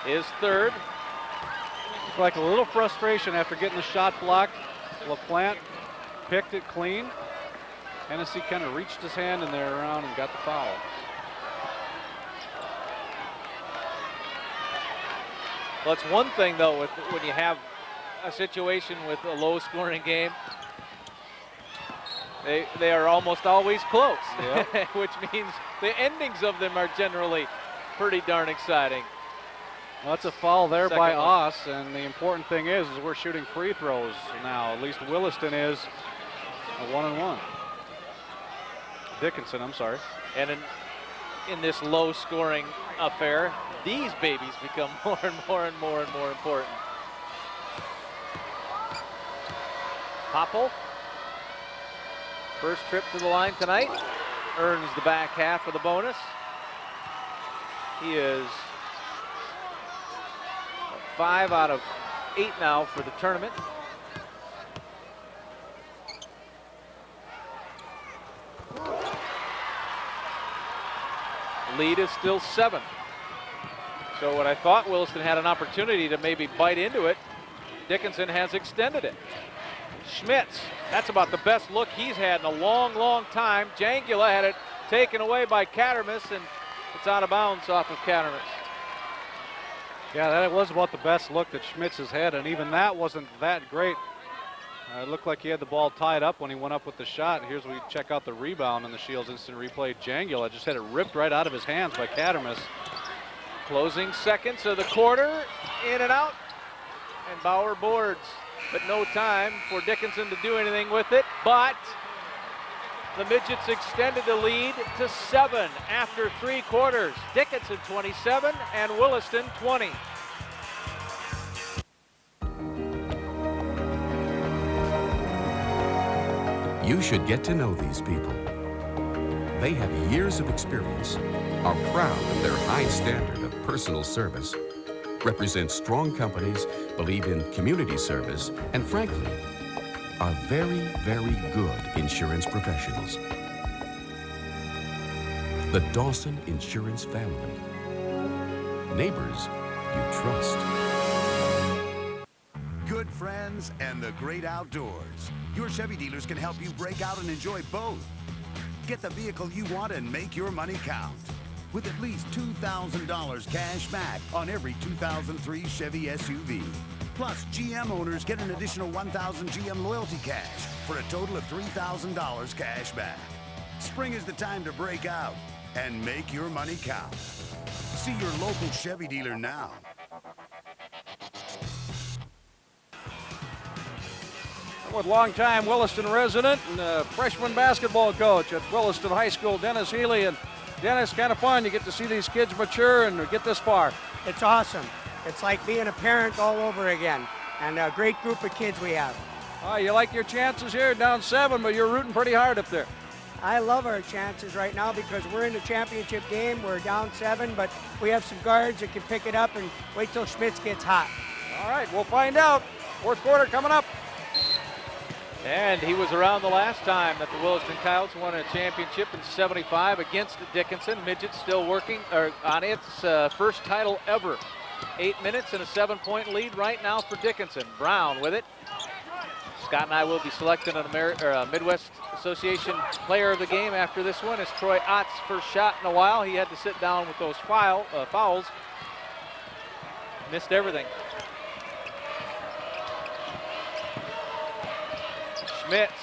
His third. Looked like a little frustration after getting the shot blocked. LaPlante picked it clean. Hennessy kind of reached his hand in there around and got the foul. Well, it's one thing, though, when you have a situation with a low-scoring game, they are almost always close, yep. which means the endings of them are generally pretty darn exciting. Well, that's a foul there Second by one. us, and the important thing is we're shooting free throws now. At least Williston is a 1-and-1. Dickinson, I'm sorry. And in this low-scoring affair, these babies become more and more and more and more important. Popple, first trip to the line tonight, earns the back half of the bonus. He is 5 out of 8 now for the tournament. Lead is still 7. So what I thought Williston had an opportunity to maybe bite into it, Dickinson has extended it. Schmitz, that's about the best look he's had in a long, long time. Jangula had it taken away by Cattermas, and it's out of bounds off of Cattermas. Yeah, that was about the best look that Schmitz has had, and even that wasn't that great. It looked like he had the ball tied up when he went up with the shot. Here's where we check out the rebound in the Shields instant replay. Jangula just had it ripped right out of his hands by Cattermas. Closing seconds of the quarter, in and out, and Bauer boards, but no time for Dickinson to do anything with it, but the Midgets extended the lead to 7 after 3 quarters. Dickinson 27 and Williston 20. You should get to know these people. They have years of experience, are proud of their high standard of personal service, represent strong companies, believe in community service, and frankly, are very, very good insurance professionals. The Dawson Insurance family. Neighbors you trust. Good friends and the great outdoors. Your Chevy dealers can help you break out and enjoy both. Get the vehicle you want and make your money count. With at least $2,000 cash back on every 2003 Chevy SUV. Plus, GM owners get an additional $1,000 GM loyalty cash for a total of $3,000 cash back. Spring is the time to break out and make your money count. See your local Chevy dealer now. With longtime Williston resident and freshman basketball coach at Williston High School, Dennis Healy. And Dennis, kind of fun. You get to see these kids mature and get this far. It's awesome. It's like being a parent all over again. And a great group of kids we have. You like your chances here, down 7, but you're rooting pretty hard up there. I love our chances right now because we're in the championship game. We're down 7, but we have some guards that can pick it up, and wait till Schmitz gets hot. All right, we'll find out. Fourth quarter coming up. And he was around the last time that the Williston Coyotes won a championship in '75 against Dickinson. Midget still working on its first title ever. 8 minutes and a 7-point lead right now for Dickinson. Brown with it. Scott and I will be selecting a Midwest Association Player of the Game after this one. It's Troy Ott's first shot in a while. He had to sit down with those fouls. Missed everything. Schmitz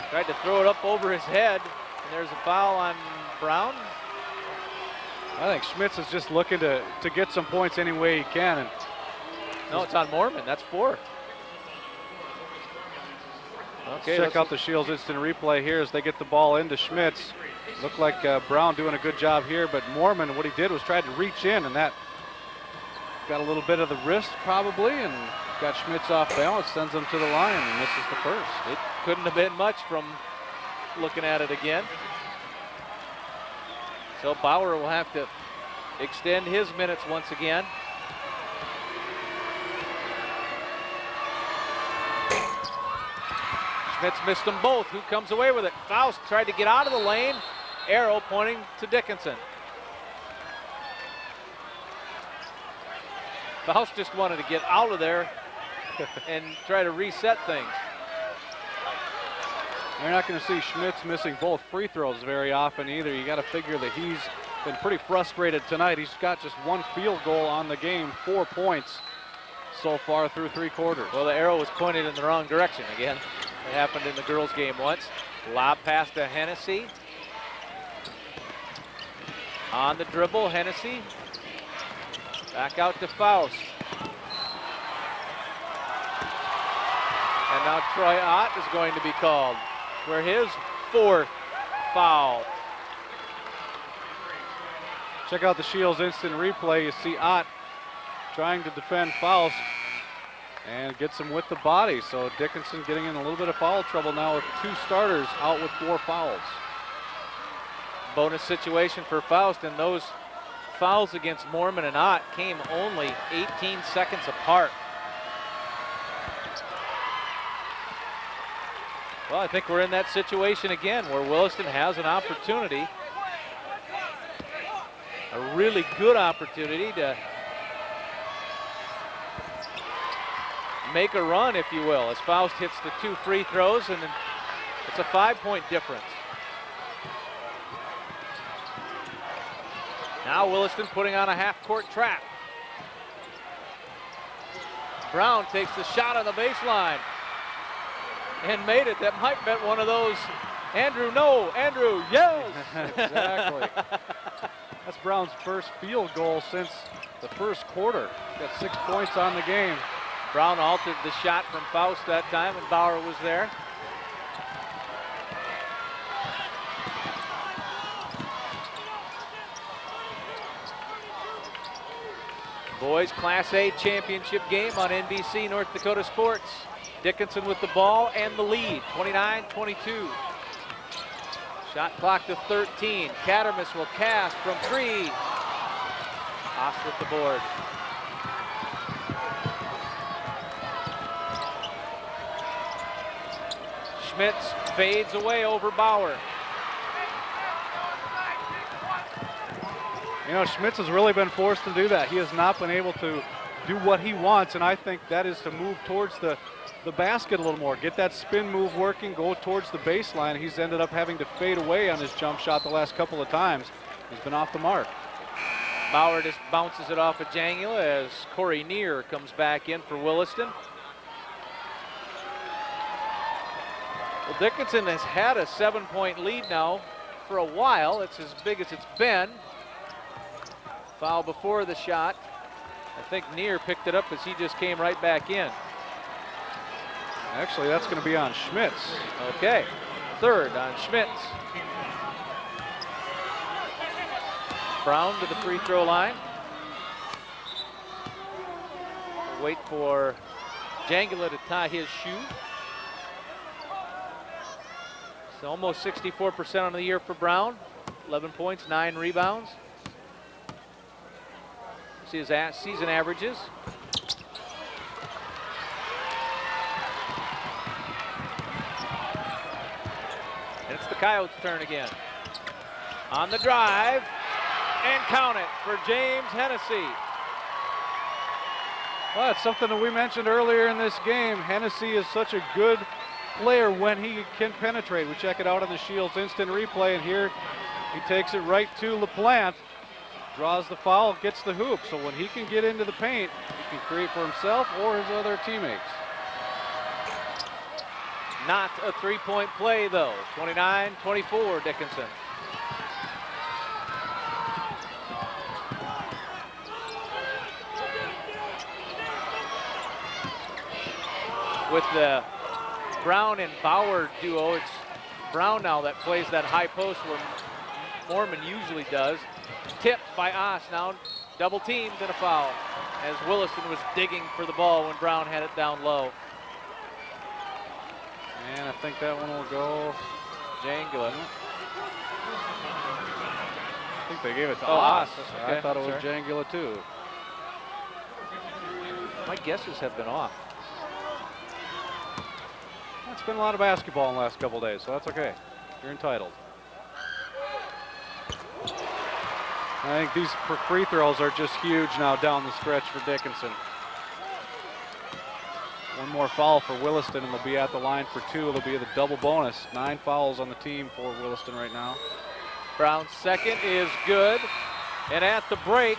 tried to throw it up over his head, and there's a foul on Brown. I think Schmitz is just looking to get some points any way he can. And no, it's on Mormon. That's 4. Okay, check out the Shields instant replay here as they get the ball into Schmitz. Looked like Brown doing a good job here, but Mormon, what he did was try to reach in, and that got a little bit of the wrist probably, and got Schmitz off balance, sends him to the line, and misses the first. It couldn't have been much from looking at it again. So Bauer will have to extend his minutes once again. Schmitz missed them both. Who comes away with it? Faust tried to get out of the lane. Arrow pointing to Dickinson. Faust just wanted to get out of there and try to reset things. You're not going to see Schmitz missing both free throws very often either. You got to figure that he's been pretty frustrated tonight. He's got just one field goal on the game, 4 points so far through 3 quarters. Well, the arrow was pointed in the wrong direction again. It happened in the girls' game once. Lob pass to Hennessy. On the dribble, Hennessy. Back out to Faust. And now Troy Ott is going to be called for his 4th foul. Check out the Shields instant replay. You see Ott trying to defend Faust and gets him with the body. So Dickinson getting in a little bit of foul trouble now with 2 starters out with 4 fouls. Bonus situation for Faust, and those fouls against Mormon and Ott came only 18 seconds apart. Well, I think we're in that situation again where Williston has an opportunity, a really good opportunity to make a run, if you will, as Faust hits the 2 free throws, and it's a 5-point difference. Now Williston putting on a half-court trap. Brown takes the shot on the baseline and made it. That might bet one of those. Andrew, no. Andrew, yes. Exactly. That's Brown's first field goal since the first quarter. Got 6 points on the game. Brown altered the shot from Faust that time, and Bauer was there. Boys Class A championship game on NBC North Dakota Sports. Dickinson with the ball and the lead, 29-22. Shot clock to 13. Cattermas will cast from 3. Haas with the board. Schmitz fades away over Bauer. You know, Schmitz has really been forced to do that. He has not been able to do what he wants, and I think that is to move towards the basket a little more. Get that spin move working, go towards the baseline. He's ended up having to fade away on his jump shot the last couple of times. He's been off the mark. Bauer just bounces it off of Jangula as Corey Neer comes back in for Williston. Well, Dickinson has had a 7-point lead now for a while. It's as big as it's been. Foul before the shot. I think Neer picked it up as he just came right back in. Actually, that's going to be on Schmitz. Okay, 3rd on Schmitz. Brown to the free throw line. Wait for Jangula to tie his shoe. So almost 64% on the year for Brown. 11 points, 9 rebounds. See his season averages. And it's the Coyotes' turn again. On the drive, and count it for James Hennessy. Well, it's something that we mentioned earlier in this game. Hennessy is such a good player when he can penetrate. We check it out on the Shields instant replay, and here he takes it right to LaPlante. Draws the foul, gets the hoop. So when he can get into the paint, he can create for himself or his other teammates. Not a 3-point play, though. 29-24, Dickinson. With the Brown and Bauer duo, it's Brown now that plays that high post where Mormon usually does. Tipped by Oss, now double teamed and a foul as Williston was digging for the ball when Brown had it down low. And I think that one will go Jangula. I think they gave it to Oss. Okay. I thought it was Jangula too. My guesses have been off. It's been a lot of basketball in the last couple days, so that's okay. You're entitled. I think these free throws are just huge now down the stretch for Dickinson. One more foul for Williston, and they'll be at the line for 2. It'll be the double bonus. 9 fouls on the team for Williston right now. Brown's second is good. And at the break,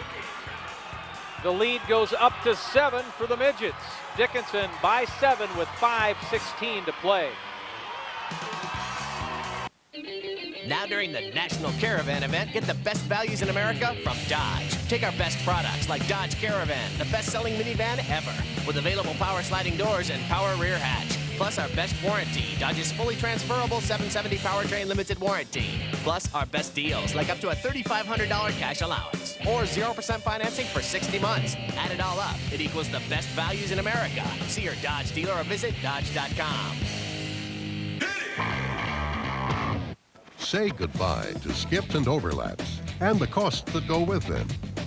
the lead goes up to 7 for the Midgets. Dickinson by 7 with 5:16 to play. Now during the National Caravan event, get the best values in America from Dodge. Take our best products like Dodge Caravan, the best-selling minivan ever, with available power sliding doors and power rear hatch. Plus our best warranty, Dodge's fully transferable 770 powertrain limited warranty. Plus our best deals, like up to a $3,500 cash allowance, or 0% financing for 60 months. Add it all up, it equals the best values in America. See your Dodge dealer or visit Dodge.com. Say goodbye to skips and overlaps and the costs that go with them.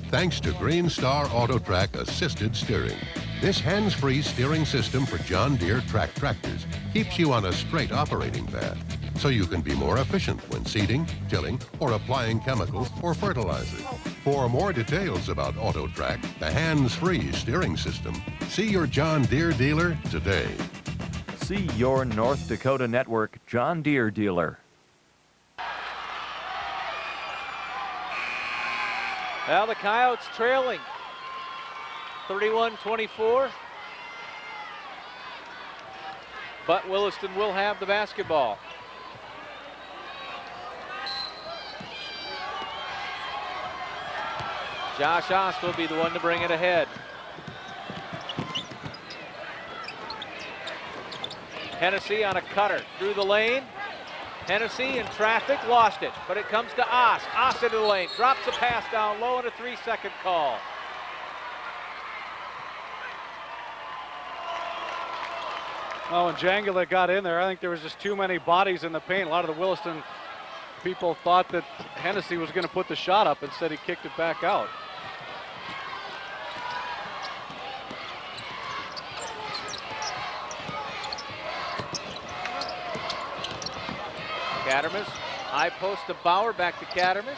Thanks to Green Star AutoTrack Assisted Steering. This hands-free steering system for John Deere track tractors keeps you on a straight operating path, so you can be more efficient when seeding, tilling, or applying chemicals or fertilizer. For more details about AutoTrack, the hands-free steering system, see your John Deere dealer today. See your North Dakota Network John Deere dealer. Now the Coyotes trailing 31-24. But Williston will have the basketball. Josh Oss will be the one to bring it ahead. Hennessy on a cutter through the lane. Hennessy in traffic, lost it, but it comes to Oss. Oss into the lane, drops a pass down low and a 3-second call. Oh, when Jangula got in there, I think there was just too many bodies in the paint. A lot of the Williston people thought that Hennessy was going to put the shot up. Instead, he kicked it back out. Cattermas, high post to Bauer, back to Cattermas.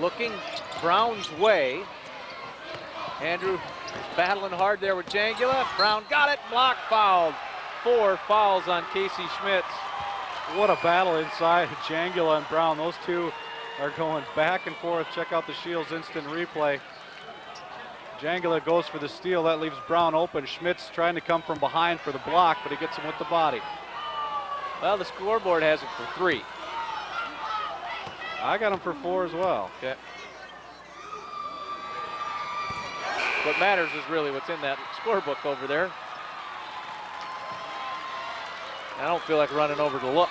Looking Brown's way. Andrew battling hard there with Jangula. Brown got it, block fouled. 4 fouls on Casey Schmitz. What a battle inside Jangula and Brown. Those two are going back and forth. Check out the Shields instant replay. Jangula goes for the steal. That leaves Brown open. Schmitz trying to come from behind for the block, but he gets him with the body. Well, the scoreboard has him for 3. I got him for 4 as well. Okay. What matters is really what's in that scorebook over there. I don't feel like running over to look.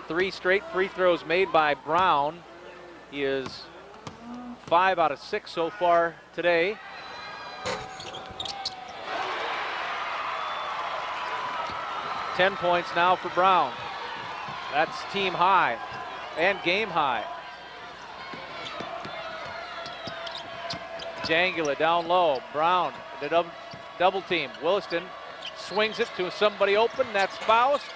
3 straight free throws made by Brown. He is 5 out of 6 so far today. Ten points now for Brown. That's team high and game high. Jangula down low. Brown, the double team. Williston swings it to somebody open. That's Faust.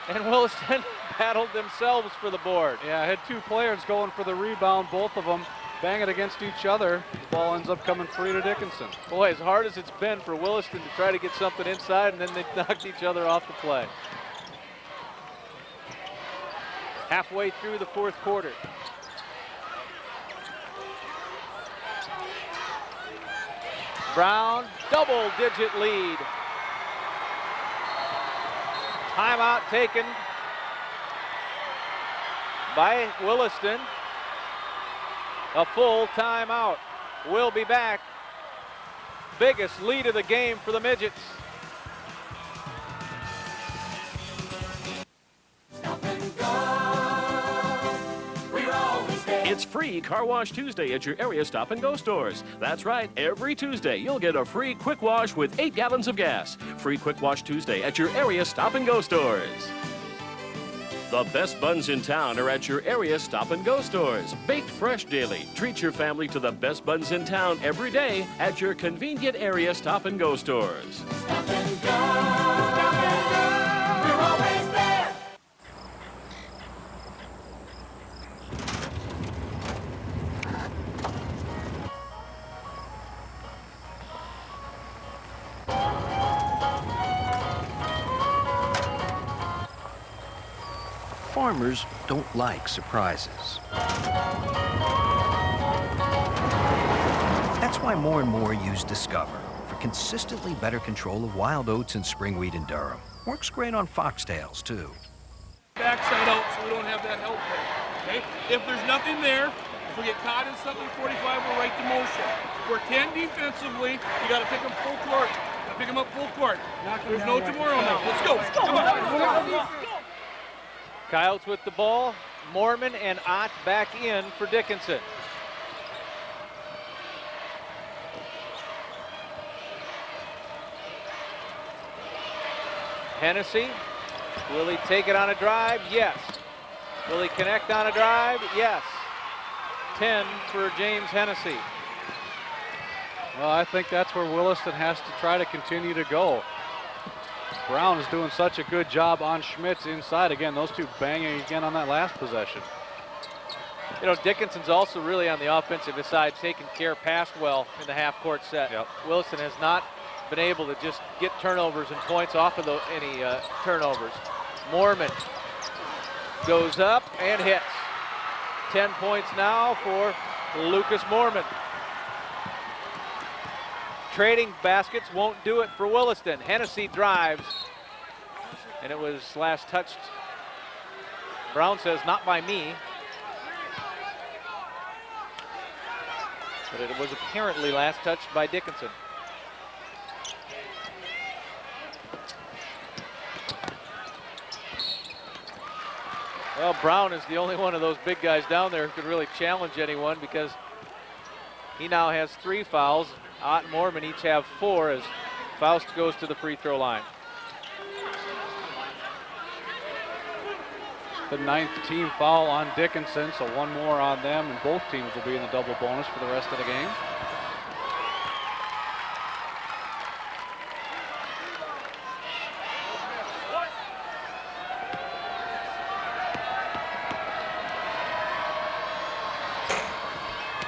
And Williston battled themselves for the board. Yeah, I had 2 players going for the rebound, both of them bang it against each other. The ball ends up coming free to Dickinson. Boy, as hard as it's been for Williston to try to get something inside, and then they knocked each other off the play. Halfway through the 4th quarter. Brown, double-digit lead. Timeout taken by Williston. A full timeout. We'll be back. Biggest lead of the game for the Midgets. It's free Car Wash Tuesday at your area Stop and Go stores. That's right, every Tuesday you'll get a free quick wash with 8 gallons of gas. Free Quick Wash Tuesday at your area Stop and Go stores. The best buns in town are at your area stop-and-go stores. Baked fresh daily. Treat your family to the best buns in town every day at your convenient area stop-and-go stores. Stop and go, we're always there. Farmers don't like surprises. That's why more and more use Discover for consistently better control of wild oats and spring wheat in Durham. Works great on foxtails, too. Backside out so we don't have that help there. Okay? If there's nothing there, if we get caught in something 45, we'll right to motion. We're 10 defensively, you got to pick them full court. Gotta pick them up full court. There's no tomorrow now. Let's go. Come on. Coyotes with the ball. Mormon and Ott back in for Dickinson. Hennessy, will he take it on a drive? Yes. Will he connect on a drive? Yes. 10 for James Hennessy. Well, I think that's where Williston has to try to continue to go. Brown is doing such a good job on Schmitz inside. Again, those two banging again on that last possession. You know, Dickinson's also really on the offensive side, taking care, passed well in the half-court set. Yep. Williston has not been able to just get turnovers and points off of any turnovers. Mormon goes up and hits. 10 points now for Lucas Mormon. Trading baskets won't do it for Williston. Hennessy drives, and it was last touched. Brown says, not by me. But it was apparently last touched by Dickinson. Well, Brown is the only one of those big guys down there who could really challenge anyone because he now has 3 fouls. Ott and Mormon each have 4 as Faust goes to the free throw line. The 9th team foul on Dickinson, so 1 more on them, and both teams will be in the double bonus for the rest of the game.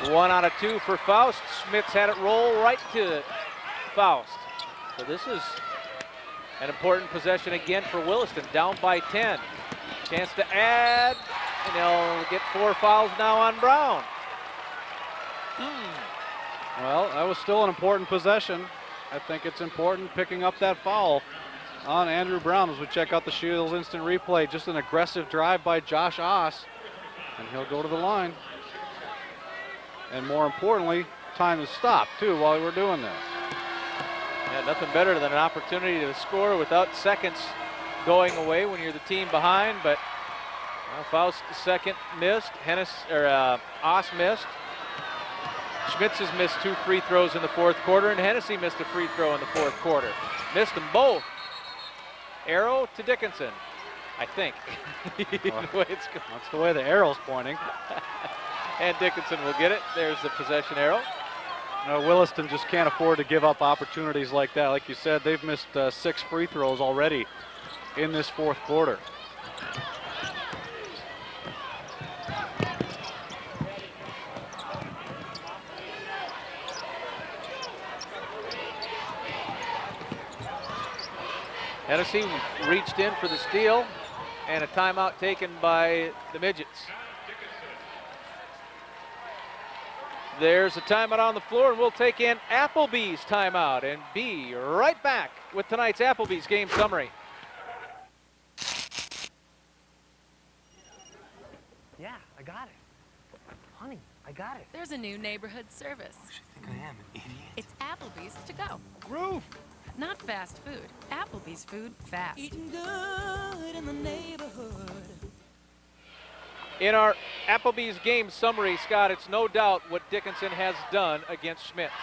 One out of 2 for Faust. Schmitz had it roll right to Faust. So this is an important possession again for Williston, down by 10. Chance to add, and they'll get 4 fouls now on Brown. Well, that was still an important possession. I think it's important picking up that foul on Andrew Brown as we check out the Shields instant replay. Just an aggressive drive by Josh Oss, and he'll go to the line. And more importantly, time to stop too while we're doing that. Yeah, nothing better than an opportunity to score without seconds going away when you're the team behind, but Faust's second missed, Oss missed. Schmitz has missed 2 free throws in the 4th quarter, and Hennessy missed a free throw in the 4th quarter. Missed them both. Arrow to Dickinson, I think. That's the way the arrow's pointing. And Dickinson will get it. There's the possession arrow. Williston just can't afford to give up opportunities like that. Like you said, they've missed 6 free throws already in this 4th quarter. Hennessy reached in for the steal, and a timeout taken by the Midgets. There's a timeout on the floor, and we'll take in Applebee's timeout and be right back with tonight's Applebee's game summary. Yeah, I got it. Honey, I got it. There's a new neighborhood service. Oh, you think I am, an idiot? It's Applebee's to go. Roof! Not fast food. Applebee's food fast. Eating good in the neighborhood. In our Applebee's game summary, Scott, it's no doubt what Dickinson has done against Schmitz.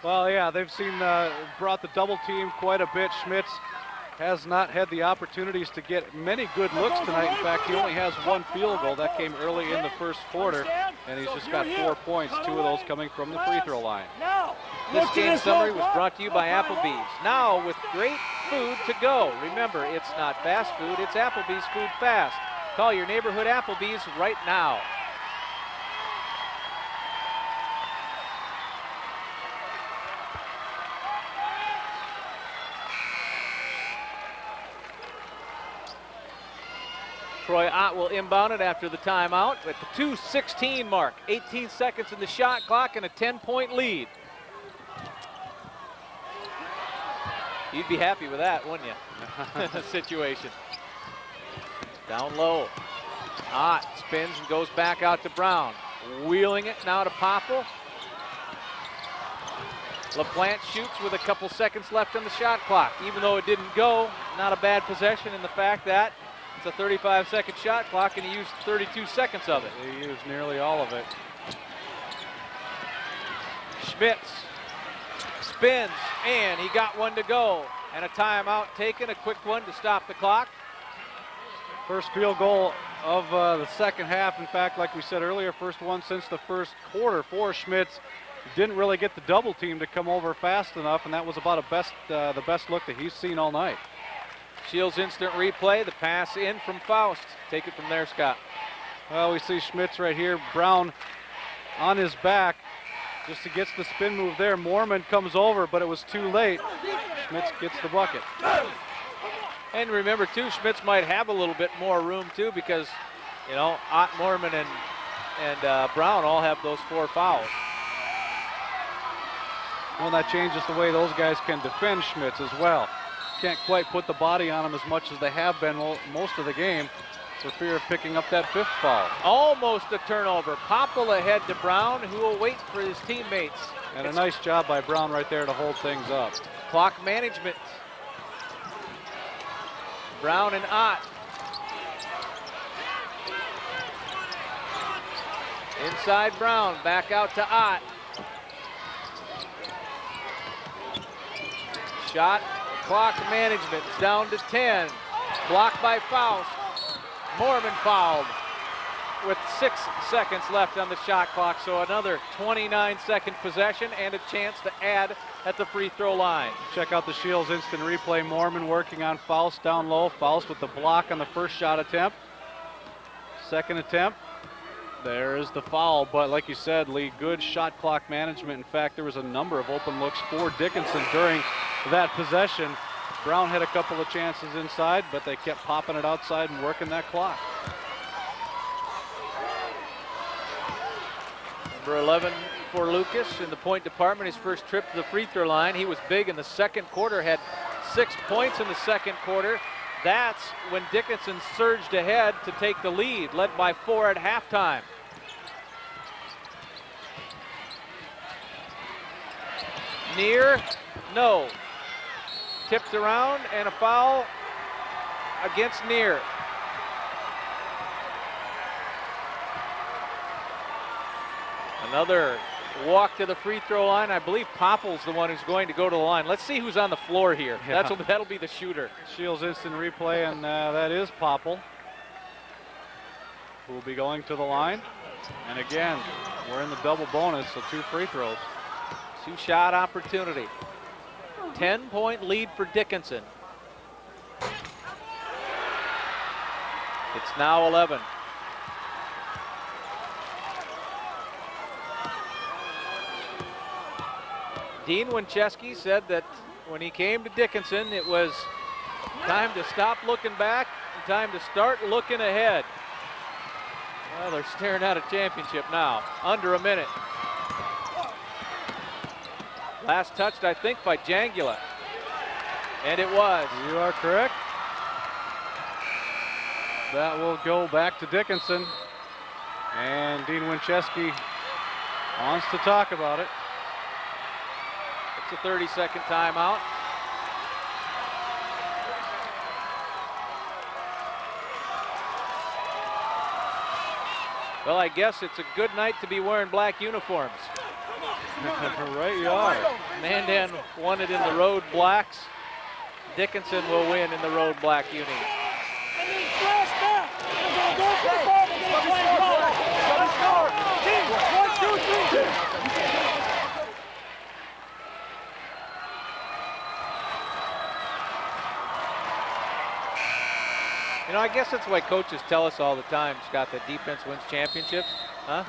Well, yeah, they've brought the double team quite a bit. Schmitz has not had the opportunities to get many good looks tonight. In fact, he only has one field goal. That came early in the first quarter, and he's just got 4 points, 2 of those coming from the free throw line. This game summary was brought to you by Applebee's. Now with great food to go. Remember, it's not fast food, it's Applebee's Food Fast. Call your neighborhood Applebee's right now. Troy Ott will inbound it after the timeout at the 2:16 mark. 18 seconds in the shot clock and a 10-point lead. You'd be happy with that, wouldn't you? Situation. Down low. Ott spins and goes back out to Brown. Wheeling it now to Popple. LaPlante shoots with a couple seconds left on the shot clock. Even though it didn't go, not a bad possession in the fact that it's a 35-second shot clock, and he used 32 seconds of it. He used nearly all of it. Schmitz spins, and he got one to go. And a timeout taken, a quick one to stop the clock. First field goal of the second half. In fact, like we said earlier, first one since the first quarter for Schmitz. Didn't really get the double team to come over fast enough, and that was about the best look that he's seen all night. Shields instant replay, the pass in from Faust. Take it from there, Scott. Well, we see Schmitz right here. Brown on his back. Just he gets the spin move there. Mormon comes over, but it was too late. Schmitz gets the bucket. And remember, too, Schmitz might have a little bit more room, too, because, you know, Ott, Mormon, and Brown all have those 4 fouls. Well, that changes the way those guys can defend Schmitz as well. Can't quite put the body on him as much as they have been most of the game for fear of picking up that 5th foul. Almost a turnover. Popple ahead to Brown, who will wait for his teammates. And a nice job by Brown right there to hold things up. Clock management. Brown and Ott. Inside Brown, back out to Ott. Shot clock management is down to 10. Blocked by Faust. Mormon fouled with 6 seconds left on the shot clock, so another 29-second possession and a chance to add at the free throw line. Check out the Shields instant replay. Mormon working on Faust down low. Faust with the block on the first shot attempt. Second attempt. There is the foul, but like you said, Lee, good shot clock management. In fact, there was a number of open looks for Dickinson during that possession. Brown had a couple of chances inside, but they kept popping it outside and working that clock. Number 11 for Lucas in the point department, his first trip to the free throw line. He was big in the second quarter, had 6 points in the second quarter. That's when Dickinson surged ahead to take the lead, led by 4 at halftime. Near, no. Tipped around and a foul against Near. Another walk to the free throw line. I believe Popple's the one who's going to go to the line. Let's see who's on the floor here. Yeah. That'll be the shooter. Shields instant replay, and that is Popple, who will be going to the line. And again, we're in the double bonus, so 2 free throws. 2-shot opportunity. 10-point lead for Dickinson. It's now 11. Dean Winchesky said that when he came to Dickinson, it was time to stop looking back and time to start looking ahead. Well, they're staring at a championship now, under a minute. Last touched, I think, by Jangula. And it was. You are correct. That will go back to Dickinson. And Dean Winchesky wants to talk about it. It's a 30-second timeout. Well, I guess it's a good night to be wearing black uniforms. Right you are. Mandan won it in the road blacks. Dickinson will win in the road black uni. You know, I guess that's why coaches tell us all the time, Scott, that defense wins championships, huh?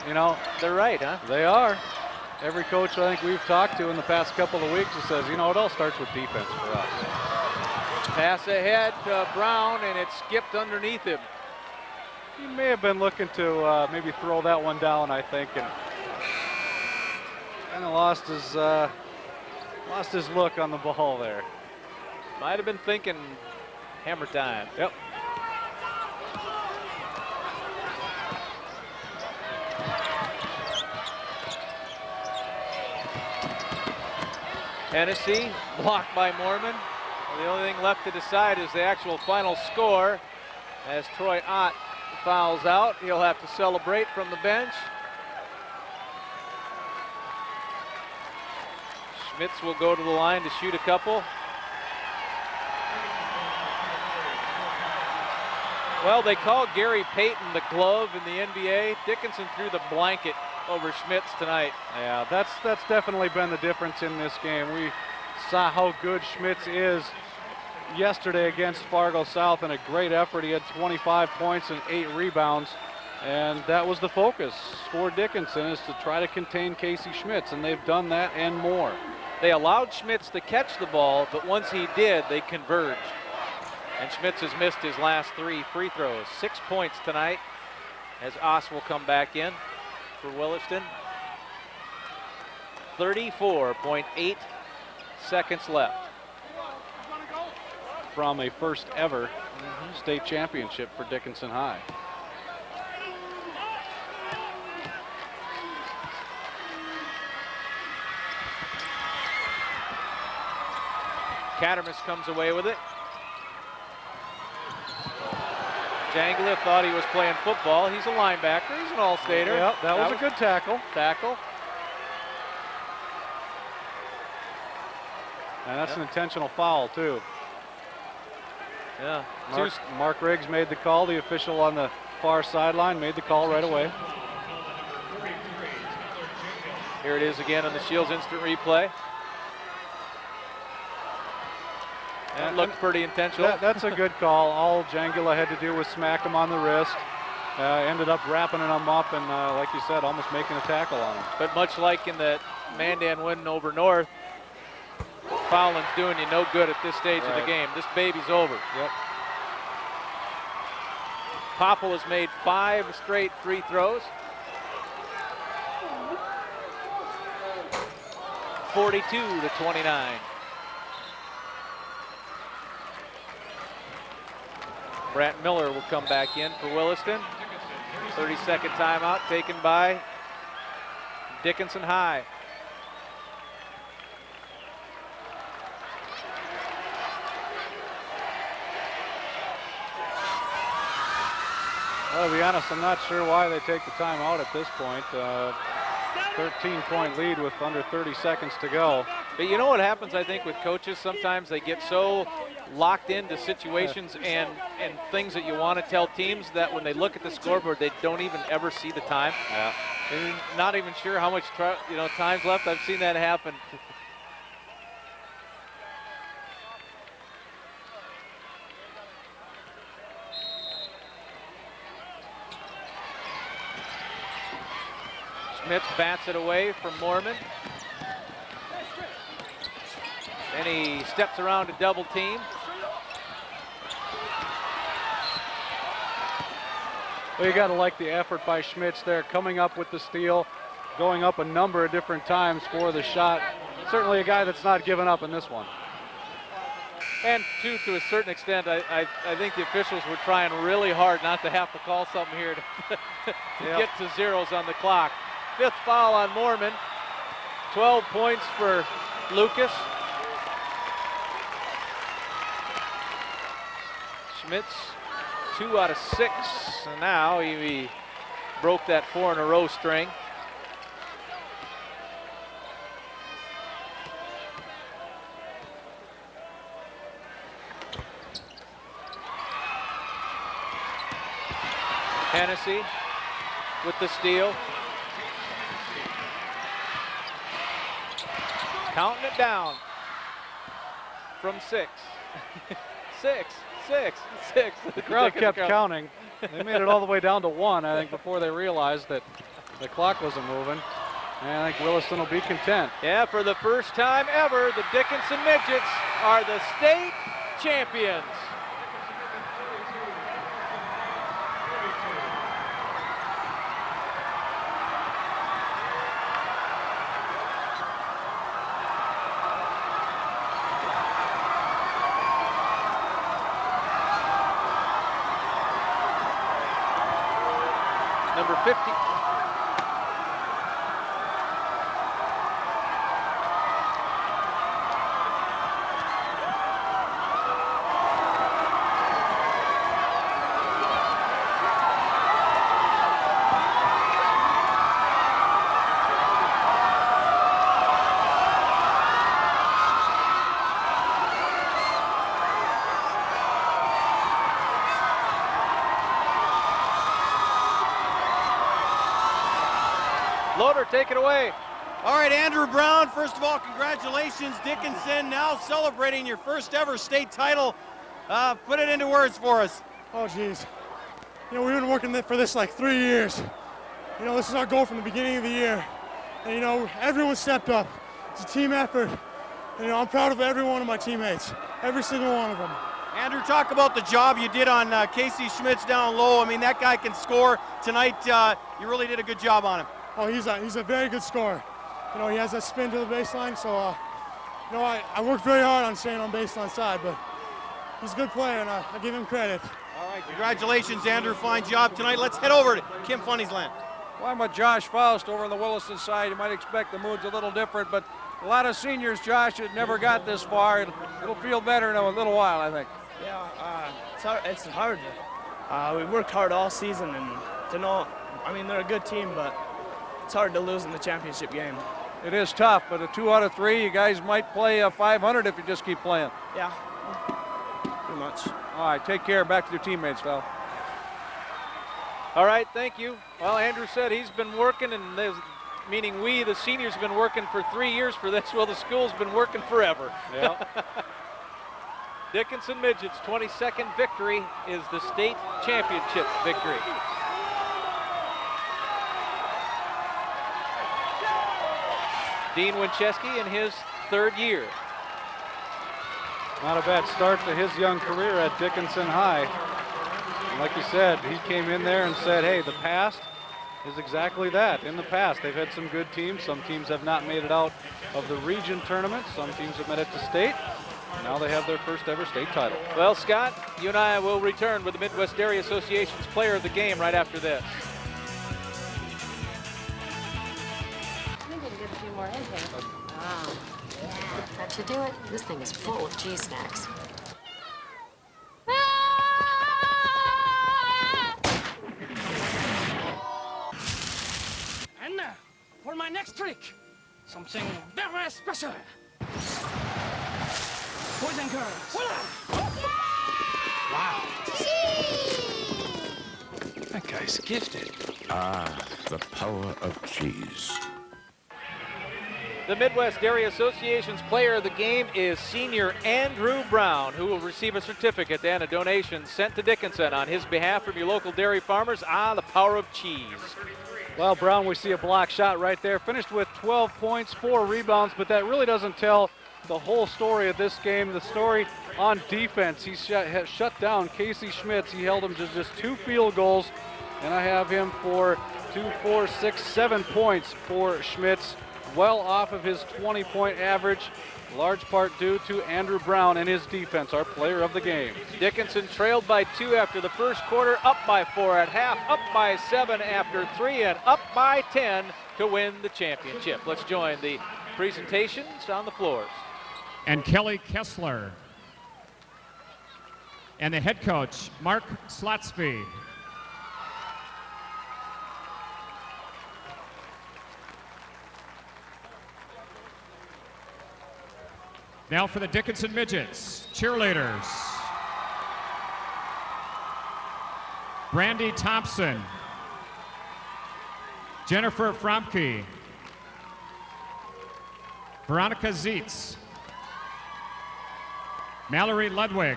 You know, they're right, huh? They are. Every coach I think we've talked to in the past couple of weeks says, you know, it all starts with defense for us. Pass ahead to Brown, and it skipped underneath him. He may have been looking to maybe throw that one down, I think, and kind of lost his look on the ball there. Might have been thinking hammer time. Yep. Hennessy blocked by Mormon. The only thing left to decide is the actual final score. As Troy Ott fouls out, he'll have to celebrate from the bench. Schmitz will go to the line to shoot a couple. Well, they call Gary Payton the glove in the NBA. Dickinson threw the blanket over Schmitz tonight. Yeah, that's definitely been the difference in this game. We saw how good Schmitz is yesterday against Fargo South, and a great effort. He had 25 points and 8 rebounds, and that was the focus for Dickinson, is to try to contain Casey Schmitz, and they've done that and more. They allowed Schmitz to catch the ball, but once he did, they converged. And Schmitz has missed his last 3 free throws. 6 points tonight as Oss will come back in for Williston. 34.8 seconds left. From a first ever state championship for Dickinson High. Cattermas comes away with it. Jangla thought he was playing football. He's a linebacker. He's an all-stater. Yep, that was a good tackle. And that's an intentional foul, too. Yeah. Mark Riggs made the call. The official on the far sideline made the call right away. Here it is again on the Shields instant replay. That looked pretty intentional. That's a good call. All Jangula had to do was smack him on the wrist. Ended up wrapping him up and, like you said, almost making a tackle on him. But much like in the Mandan win over North, fouling's doing you no good at this stage of the game. This baby's over. Yep. Popple has made 5 straight free throws. 42-29. Brant Miller will come back in for Williston. 30-second timeout taken by Dickinson High. Well, to be honest, I'm not sure why they take the timeout at this point. 13-point lead with under 30 seconds to go. But you know what happens, I think, with coaches? Sometimes they get so locked into situations and things that you want to tell teams that when they look at the scoreboard, they don't even ever see the time. Yeah. They're not even sure how much time's left. I've seen that happen. Schmitz bats it away from Mormon. Then he steps around to double team. Well, you got to like the effort by Schmitz there, coming up with the steal, going up a number of different times for the shot. Certainly a guy that's not giving up in this one. And to a certain extent, I think the officials were trying really hard not to have to call something here to get to zeros on the clock. 5th foul on Mormon. 12 points for Lucas. Schmitz, 2 out of 6. And now he broke that 4-in-a-row string. Hennessy with the steal. Counting it down from 6. 6, 6, 6. The crowd kept counting. They made it all the way down to 1, I think, before they realized that the clock wasn't moving. And I think Williston will be content. Yeah, for the first time ever, the Dickinson Midgets are the state champions. Number 50. Loader, take it away. All right, Andrew Brown, first of all, congratulations. Dickinson now celebrating your first ever state title. Put it into words for us. Oh, geez. You know, we've been working for this like 3 years. You know, this is our goal from the beginning of the year. And, you know, everyone stepped up. It's a team effort. And, you know, I'm proud of every one of my teammates, every single one of them. Andrew, talk about the job you did on Casey Schmitz down low. I mean, that guy can score. Tonight, you really did a good job on him. Oh, he's a very good scorer. You know, he has that spin to the baseline, so, you know, I worked very hard on staying on baseline side, but he's a good player, and I give him credit. All right, congratulations, Andrew. Fine job tonight. Let's head over to Kim Funny's land. Well, I'm with Josh Faust over on the Williston side. You might expect the mood's a little different, but a lot of seniors, Josh, that never got this far. It'll feel better in a little while, I think. Yeah, it's hard. We worked hard all season, and to know, I mean, they're a good team, but it's hard to lose in the championship game. It is tough, but a 2 out of 3, you guys might play 500 if you just keep playing. Yeah, pretty much. All right, take care. Back to your teammates, Phil. All right, thank you. Well, Andrew said he's been working, and meaning we, the seniors, have been working for 3 years for this. Well, the school's been working forever. Yeah. Dickinson Midgets' 22nd victory is the state championship victory. Dean Winchesky in his 3rd year. Not a bad start to his young career at Dickinson High. And like you said, he came in there and said, hey, the past is exactly that. In the past, they've had some good teams. Some teams have not made it out of the region tournament. Some teams have made it to state. Now they have their first ever state title. Well, Scott, you and I will return with the Midwest Area Association's player of the game right after this. More in here. Oh, yeah, that should do it. This thing is full of cheese snacks. And now, for my next trick, something very special. Boys and girls. Wow. That guy's gifted. Ah, the power of cheese. The Midwest Area Association's player of the game is senior Andrew Brown, who will receive a certificate and a donation sent to Dickinson on his behalf from your local dairy farmers. Ah, the power of cheese. Well, Brown, we see a block shot right there. Finished with 12 points, 4 rebounds, but that really doesn't tell the whole story of this game. The story on defense, he shut down Casey Schmitz. He held him to just 2 field goals, and I have him for 2, 4, 6, 7 points for Schmitz. Well off of his 20-point average, large part due to Andrew Brown and his defense, our player of the game. Dickinson trailed by 2 after the first quarter, up by 4 at half, up by 7 after 3, and up by 10 to win the championship. Let's join the presentations on the floors. And Kelly Kessler. And the head coach, Mark Slotsby. Now for the Dickinson Midgets, cheerleaders. Brandy Thompson. Jennifer Fromke. Veronica Zietz. Mallory Ludwig.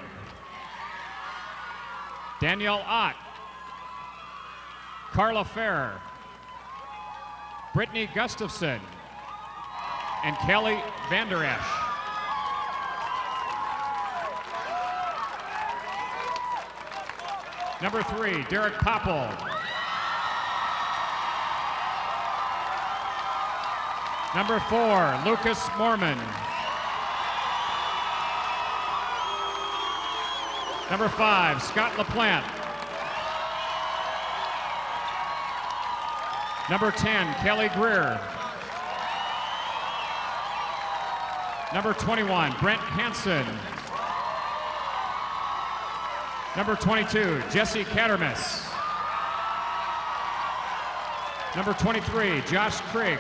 Danielle Ott. Carla Ferrer. Brittany Gustafson. And Kelly Vander Esch. Number 3, Derek Popple. Number 4, Lucas Mormon. Number 5, Scott LaPlante. Number 10, Kelly Greer. Number 21, Brent Hansen. Number 22, Jesse Cattermas. Number 23, Josh Krig.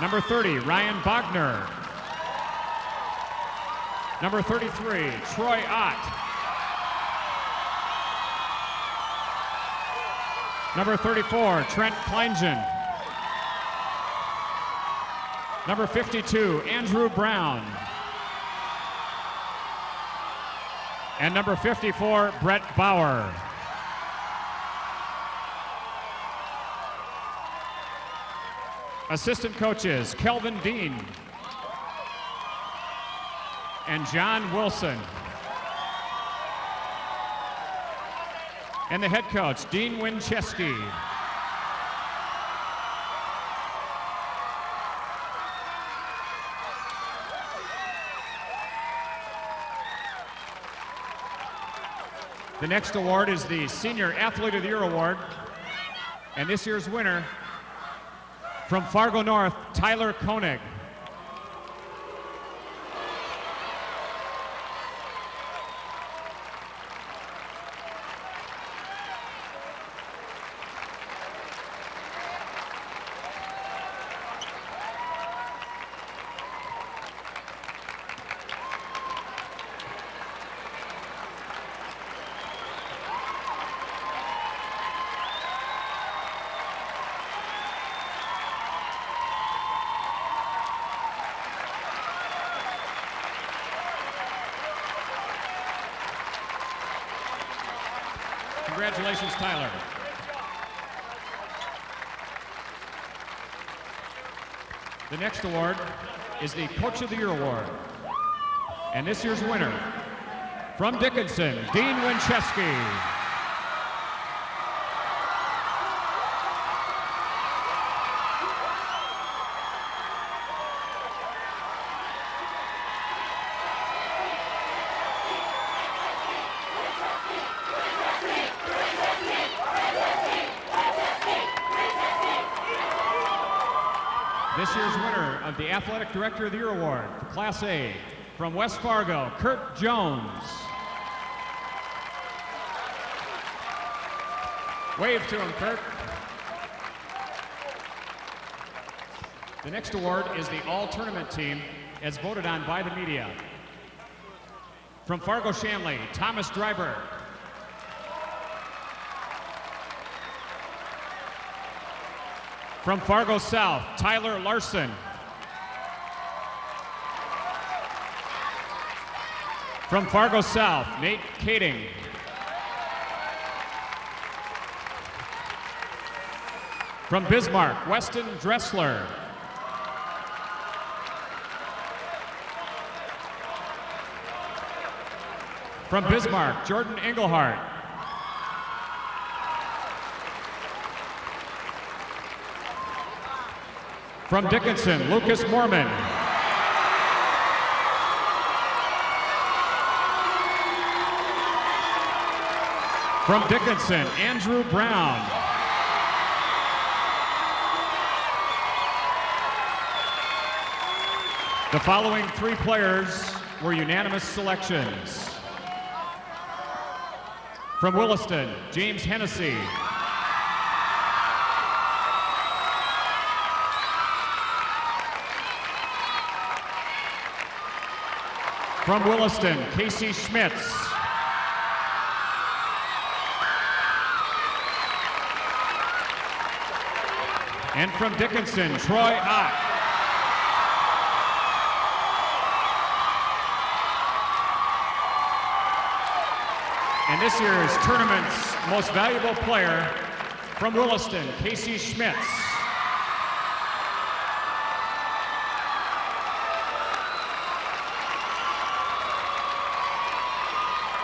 Number 30, Ryan Bogner. Number 33, Troy Ott. Number 34, Trent Kleingen. Number 52, Andrew Brown. And number 54, Brett Bauer. Assistant coaches, Kelvin Dean and John Wilson. And the head coach, Dean Winchesky. The next award is the Senior Athlete of the Year Award. And this year's winner, from Fargo North, Tyler Koenig. Congratulations, Tyler. The next award is the Coach of the Year Award. And this year's winner, from Dickinson, Dean Winchesky. This year's winner of the Athletic Director of the Year Award for Class A, from West Fargo, Kurt Jones. Wave to him, Kurt. The next award is the All-Tournament Team, as voted on by the media. From Fargo Shanley, Thomas Dryberg. From Fargo South, Tyler Larson. From Fargo South, Nate Kading. From Bismarck, Weston Dressler. From Bismarck, Jordan Engelhardt. From Dickinson, Lucas Mormon. From Dickinson, Andrew Brown. The following 3 players were unanimous selections. From Williston, James Hennessy. From Williston, Casey Schmitz. And from Dickinson, Troy Ott. And this year's tournament's most valuable player from Williston, Casey Schmitz.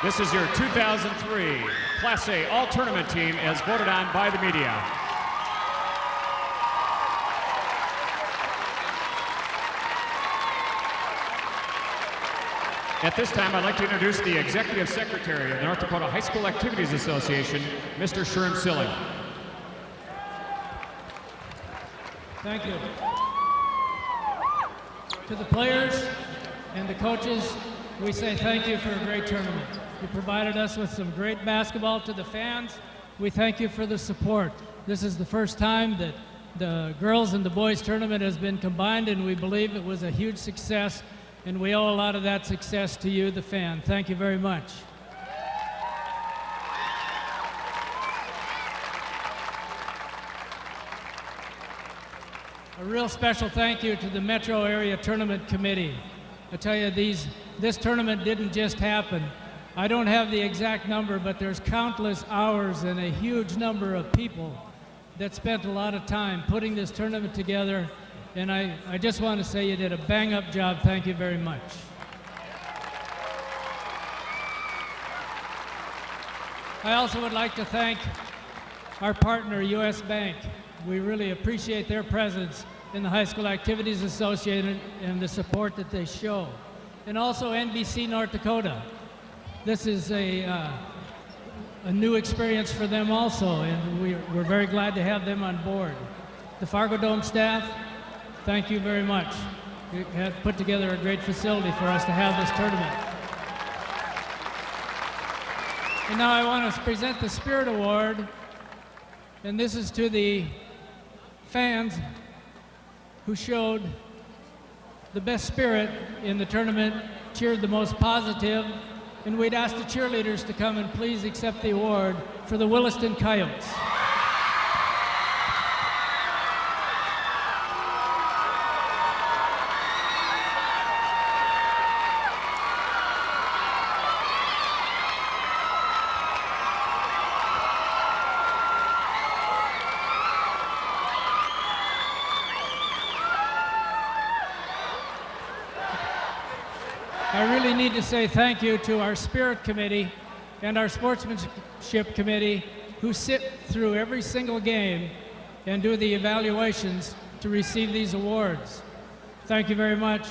This is your 2003 Class A All-Tournament team as voted on by the media. At this time, I'd like to introduce the Executive Secretary of the North Dakota High School Activities Association, Mr. Sherm Silling. Thank you. To the players and the coaches, we say thank you for a great tournament. You provided us with some great basketball. To the fans, we thank you for the support. This is the first time that the girls and the boys tournament has been combined, and we believe it was a huge success, and we owe a lot of that success to you, the fan. Thank you very much. A real special thank you to the Metro Area Tournament Committee. I tell you, this tournament didn't just happen. I don't have the exact number, but there's countless hours and a huge number of people that spent a lot of time putting this tournament together, and I just want to say you did a bang-up job. Thank you very much. I also would like to thank our partner, U.S. Bank. We really appreciate their presence in the High School Activities Association and the support that they show. And also NBC North Dakota. This is a new experience for them also, and we're very glad to have them on board. The Fargodome staff, thank you very much. You have put together a great facility for us to have this tournament. And now I want to present the Spirit Award, and this is to the fans who showed the best spirit in the tournament, cheered the most positive, and we'd ask the cheerleaders to come and please accept the award for the Williston Coyotes. I really need to say thank you to our Spirit Committee and our Sportsmanship Committee who sit through every single game and do the evaluations to receive these awards. Thank you very much.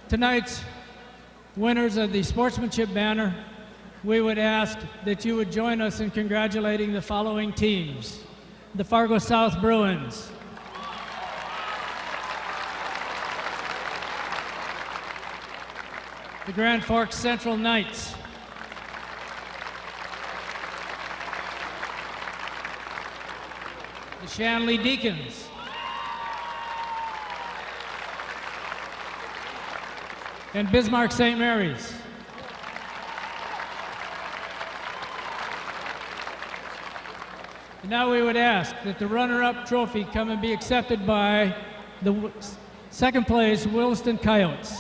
Tonight's winners of the Sportsmanship banner, we would ask that you would join us in congratulating the following teams. The Fargo South Bruins, the Grand Forks Central Knights, the Shanley Deacons, and Bismarck St. Mary's. And now we would ask that the runner-up trophy come and be accepted by the second place Williston Coyotes.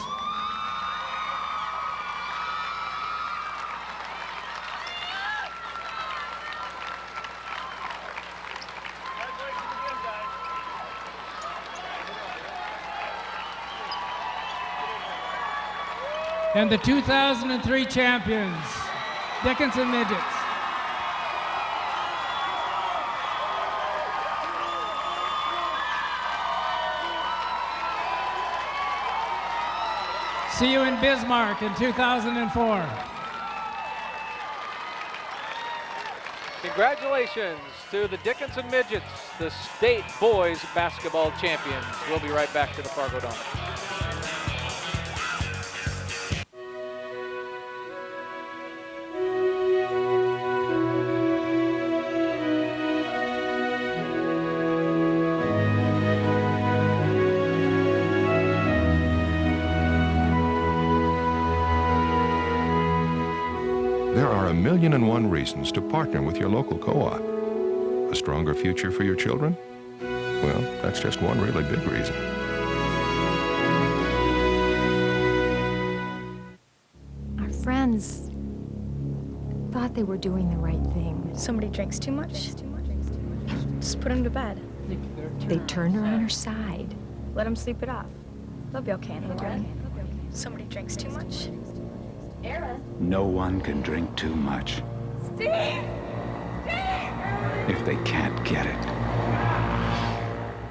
And the 2003 champions, Dickinson Midgets. See you in Bismarck in 2004. Congratulations to the Dickinson Midgets, the state boys basketball champions. We'll be right back to the Fargodome. There are 1,000,001 reasons to partner with your local co-op. A stronger future for your children? Well, that's just one really big reason. Our friends thought they were doing the right thing. Somebody drinks too much? Just put him to bed. They turned her on her side. Let him sleep it off. They'll be okay in the morning. Somebody drinks too much? No one can drink too much Steve! if they can't get it.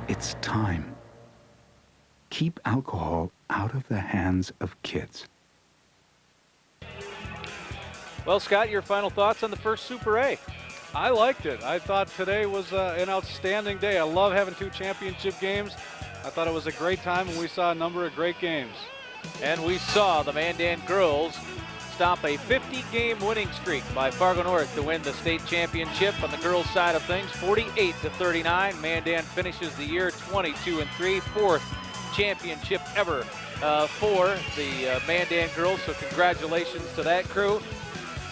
It's time. Keep alcohol out of the hands of kids. Well, Scott, your final thoughts on the first Super A? I liked it. I thought today was an outstanding day. I love having 2 championship games. I thought it was a great time, and we saw a number of great games. And we saw the Mandan girls stop a 50-game winning streak by Fargo North to win the state championship on the girls' side of things, 48-39. Mandan finishes the year 22-3, 4th championship ever for the Mandan girls. So congratulations to that crew.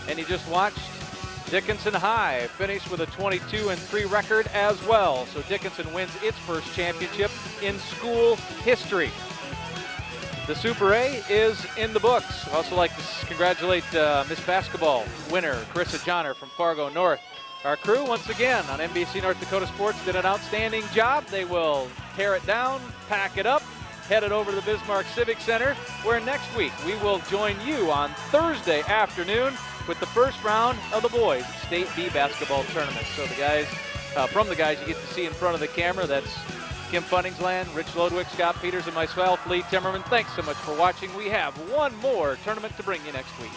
And you just watched Dickinson High finish with a 22-3 record as well. So Dickinson wins its first championship in school history. The Super A is in the books. I'd also like to congratulate Miss Basketball winner Carissa Johnner from Fargo North. Our crew, once again, on NBC North Dakota Sports did an outstanding job. They will tear it down, pack it up, head it over to the Bismarck Civic Center, where next week we will join you on Thursday afternoon with the first round of the boys State B basketball tournament. So the guys, from the guys you get to see in front of the camera, that's Kim Funningsland, Rich Lodwick, Scott Peters, and myself, Lee Timmerman. Thanks so much for watching. We have one more tournament to bring you next week.